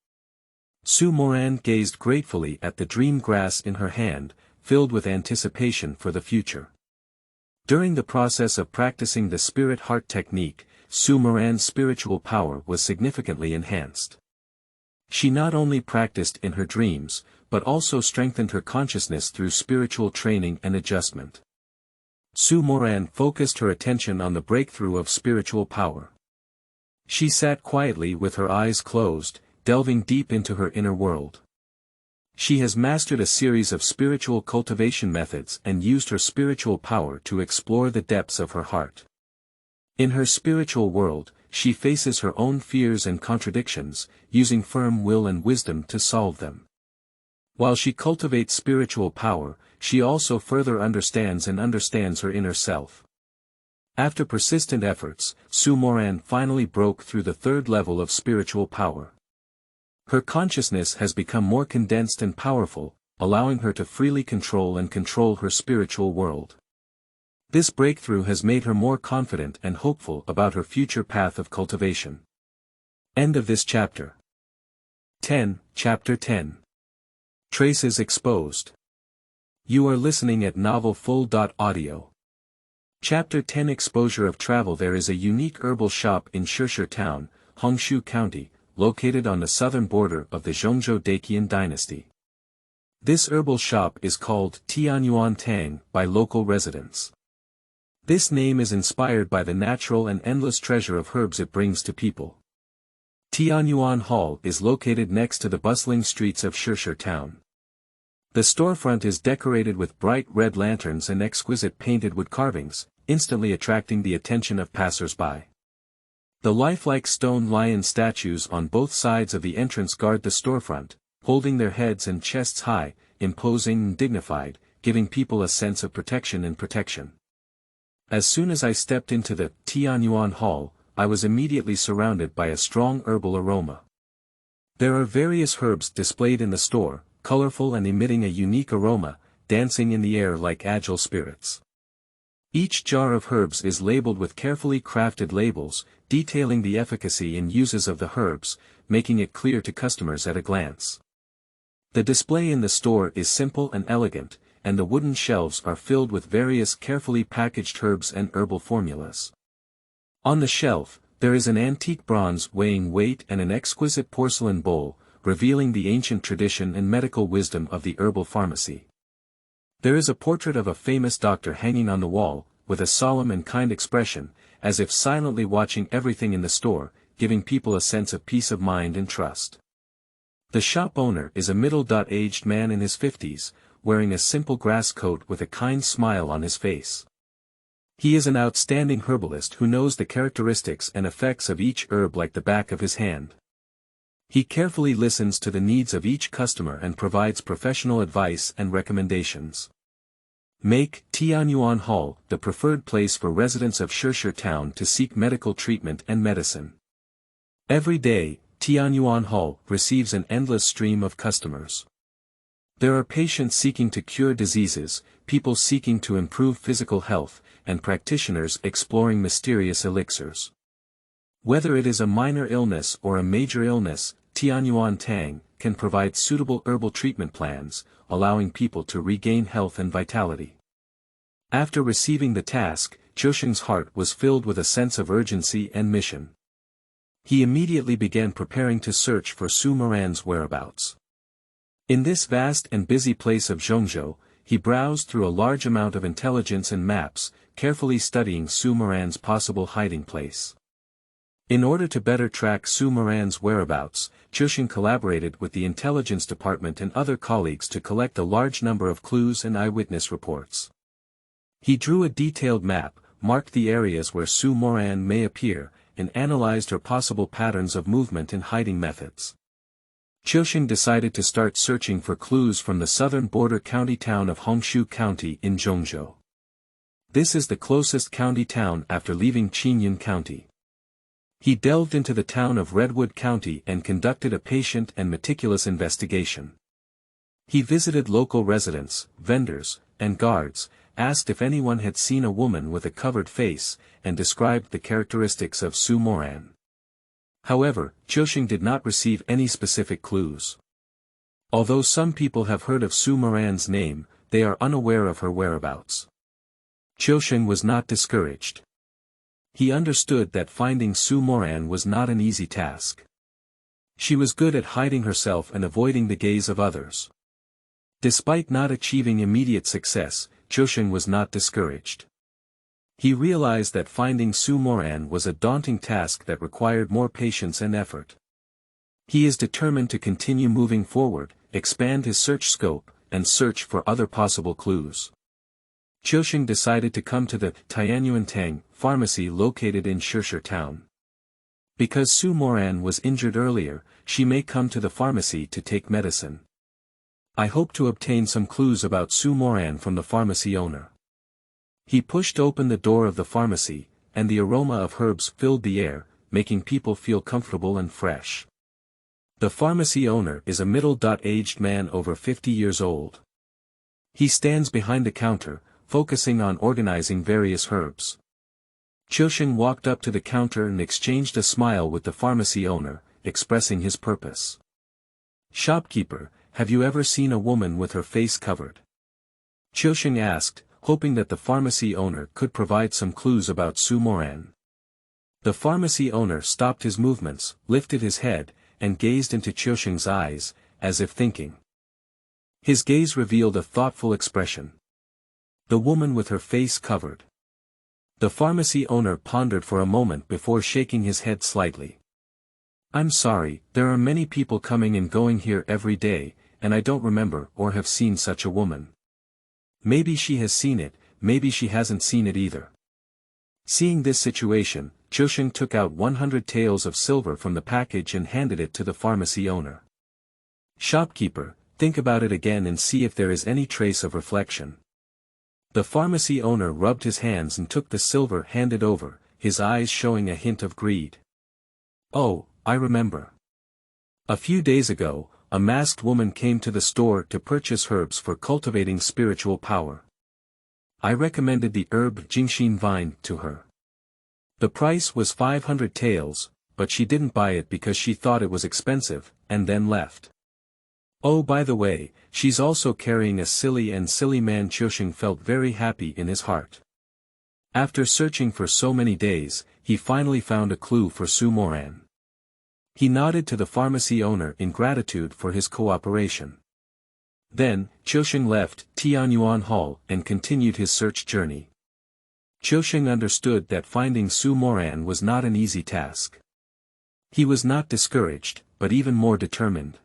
Su Muran gazed gratefully at the dream grass in her hand, filled with anticipation for the future. During the process of practicing the spirit heart technique, Su Muran's spiritual power was significantly enhanced. She not only practiced in her dreams, but also strengthened her consciousness through spiritual training and adjustment. Su Muran focused her attention on the breakthrough of spiritual power. She sat quietly with her eyes closed, delving deep into her inner world. She has mastered a series of spiritual cultivation methods and used her spiritual power to explore the depths of her heart. In her spiritual world, she faces her own fears and contradictions, using firm will and wisdom to solve them. While she cultivates spiritual power, she also further understands her inner self. After persistent efforts, Su Muran finally broke through the third level of spiritual power. Her consciousness has become more condensed and powerful, allowing her to freely control her spiritual world. This breakthrough has made her more confident and hopeful about her future path of cultivation. End of this chapter. 10. Chapter 10. Traces exposed. You are listening at novelfull.audio. Chapter 10. Exposure of travel. There is a unique herbal shop in Shishi Town, Hongshu County, located on the southern border of the Great Qian Dynasty. This herbal shop is called Tianyuan by local residents. This name is inspired by the natural and endless treasure of herbs it brings to people. Tianyuan Hall is located next to the bustling streets of Shishi Town. The storefront is decorated with bright red lanterns and exquisite painted wood carvings, instantly attracting the attention of passers-by. The lifelike stone lion statues on both sides of the entrance guard the storefront, holding their heads and chests high, imposing and dignified, giving people a sense of protection and protection. As soon as I stepped into the Tianyuan Hall, I was immediately surrounded by a strong herbal aroma. There are various herbs displayed in the store, colorful and emitting a unique aroma, dancing in the air like agile spirits. Each jar of herbs is labeled with carefully crafted labels, detailing the efficacy and uses of the herbs, making it clear to customers at a glance. The display in the store is simple and elegant, and the wooden shelves are filled with various carefully packaged herbs and herbal formulas. On the shelf, there is an antique bronze weighing weight and an exquisite porcelain bowl, revealing the ancient tradition and medical wisdom of the herbal pharmacy. There is a portrait of a famous doctor hanging on the wall, with a solemn and kind expression, as if silently watching everything in the store, giving people a sense of peace of mind and trust. The shop owner is a middle-aged man in his 50s, wearing a simple grass coat with a kind smile on his face. He is an outstanding herbalist who knows the characteristics and effects of each herb like the back of his hand. He carefully listens to the needs of each customer and provides professional advice and recommendations. Make Tianyuan Hall the preferred place for residents of Shishi Town to seek medical treatment and medicine. Every day, Tianyuan Hall receives an endless stream of customers. There are patients seeking to cure diseases, people seeking to improve physical health, and practitioners exploring mysterious elixirs. Whether it is a minor illness or a major illness, Tianyuan Tang can provide suitable herbal treatment plans, allowing people to regain health and vitality. After receiving the task, Zhisheng's heart was filled with a sense of urgency and mission. He immediately began preparing to search for Su Muran's whereabouts. In this vast and busy place of Zhongzhou, he browsed through a large amount of intelligence and maps, carefully studying Su Muran's possible hiding place. In order to better track Su Muran's whereabouts, Zhisheng collaborated with the intelligence department and other colleagues to collect a large number of clues and eyewitness reports. He drew a detailed map, marked the areas where Su Muran may appear, and analyzed her possible patterns of movement and hiding methods. Zhisheng decided to start searching for clues from the southern border county town of Hongshu County in Zhongzhou. This is the closest county town after leaving Fengyun County. He delved into the town of Redwood County and conducted a patient and meticulous investigation. He visited local residents, vendors, and guards, asked if anyone had seen a woman with a covered face, and described the characteristics of Su Muran. However, Zhisheng did not receive any specific clues. Although some people have heard of Su Muran's name, they are unaware of her whereabouts. Zhisheng was not discouraged. He understood that finding Su Muran was not an easy task. She was good at hiding herself and avoiding the gaze of others. Despite not achieving immediate success, Qiusheng was not discouraged. He realized that finding Su Muran was a daunting task that required more patience and effort. He is determined to continue moving forward, expand his search scope, and search for other possible clues. Qiusheng decided to come to the Tianyuantang pharmacy located in Shishi town. Because Su Muran was injured earlier, she may come to the pharmacy to take medicine. I hope to obtain some clues about Su Muran from the pharmacy owner. He pushed open the door of the pharmacy, and the aroma of herbs filled the air, making people feel comfortable and fresh. The pharmacy owner is a middle-aged man over 50 years old. He stands behind the counter, focusing on organizing various herbs. Qiusheng walked up to the counter and exchanged a smile with the pharmacy owner, expressing his purpose. "Shopkeeper, have you ever seen a woman with her face covered?" Qiusheng asked, hoping that the pharmacy owner could provide some clues about Su Muran. The pharmacy owner stopped his movements, lifted his head, and gazed into Qiusheng's eyes, as if thinking. His gaze revealed a thoughtful expression. The woman with her face covered. The pharmacy owner pondered for a moment before shaking his head slightly. "I'm sorry, there are many people coming and going here every day, and I don't remember or have seen such a woman. Maybe she has seen it, maybe she hasn't seen it either." Seeing this situation, Qiusheng took out 100 taels of silver from the package and handed it to the pharmacy owner. "Shopkeeper, think about it again and see if there is any trace of reflection." The pharmacy owner rubbed his hands and took the silver handed over, his eyes showing a hint of greed. "Oh, I remember. A few days ago, a masked woman came to the store to purchase herbs for cultivating spiritual power. I recommended the herb Jingxin vine to her. The price was 500 taels, but she didn't buy it because she thought it was expensive, and then left. Oh, by the way, she's also carrying a silly man." Qiusheng felt very happy in his heart. After searching for so many days, he finally found a clue for Su Muran. He nodded to the pharmacy owner in gratitude for his cooperation. Then, Qiusheng left Tianyuan Hall and continued his search journey. Qiusheng understood that finding Su Muran was not an easy task. He was not discouraged, but even more determined.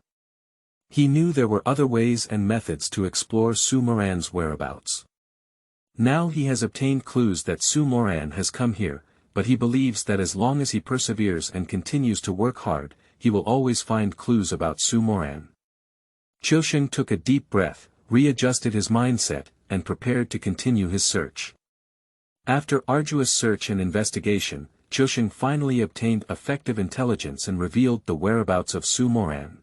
He knew there were other ways and methods to explore Su Muran's whereabouts. Now he has obtained clues that Su Muran has come here, but he believes that as long as he perseveres and continues to work hard, he will always find clues about Su Muran. Qiusheng took a deep breath, readjusted his mindset, and prepared to continue his search. After arduous search and investigation, Qiusheng finally obtained effective intelligence and revealed the whereabouts of Su Muran.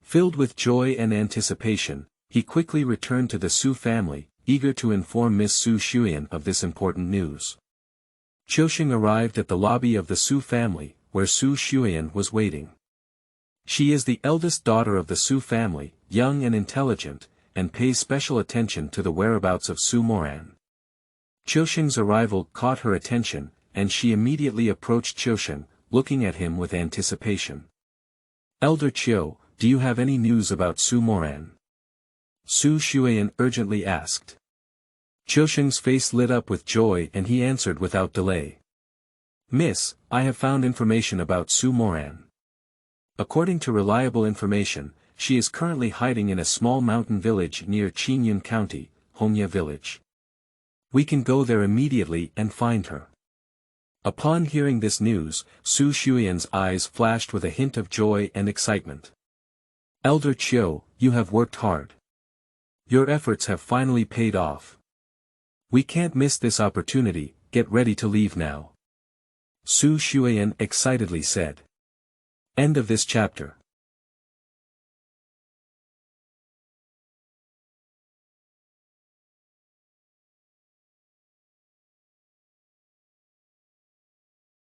Filled with joy and anticipation, he quickly returned to the Su family, eager to inform Miss Su Xuan of this important news. Qiusheng arrived at the lobby of the Su family, where Su Xuan was waiting. She is the eldest daughter of the Su family, young and intelligent, and pays special attention to the whereabouts of Su Muran. Qiusheng's arrival caught her attention, and she immediately approached Qiusheng, looking at him with anticipation. "Elder Qiu, do you have any news about Su Muran?" Su Xuan urgently asked. Qiusheng's face lit up with joy and he answered without delay. "Miss, I have found information about Su Muran. According to reliable information, she is currently hiding in a small mountain village near Qinyun County, Hongya village. We can go there immediately and find her." Upon hearing this news, Su Xuan's eyes flashed with a hint of joy and excitement. "Elder Qiu, you have worked hard. Your efforts have finally paid off. We can't miss this opportunity, get ready to leave now," Su Xuan excitedly said. End of this chapter.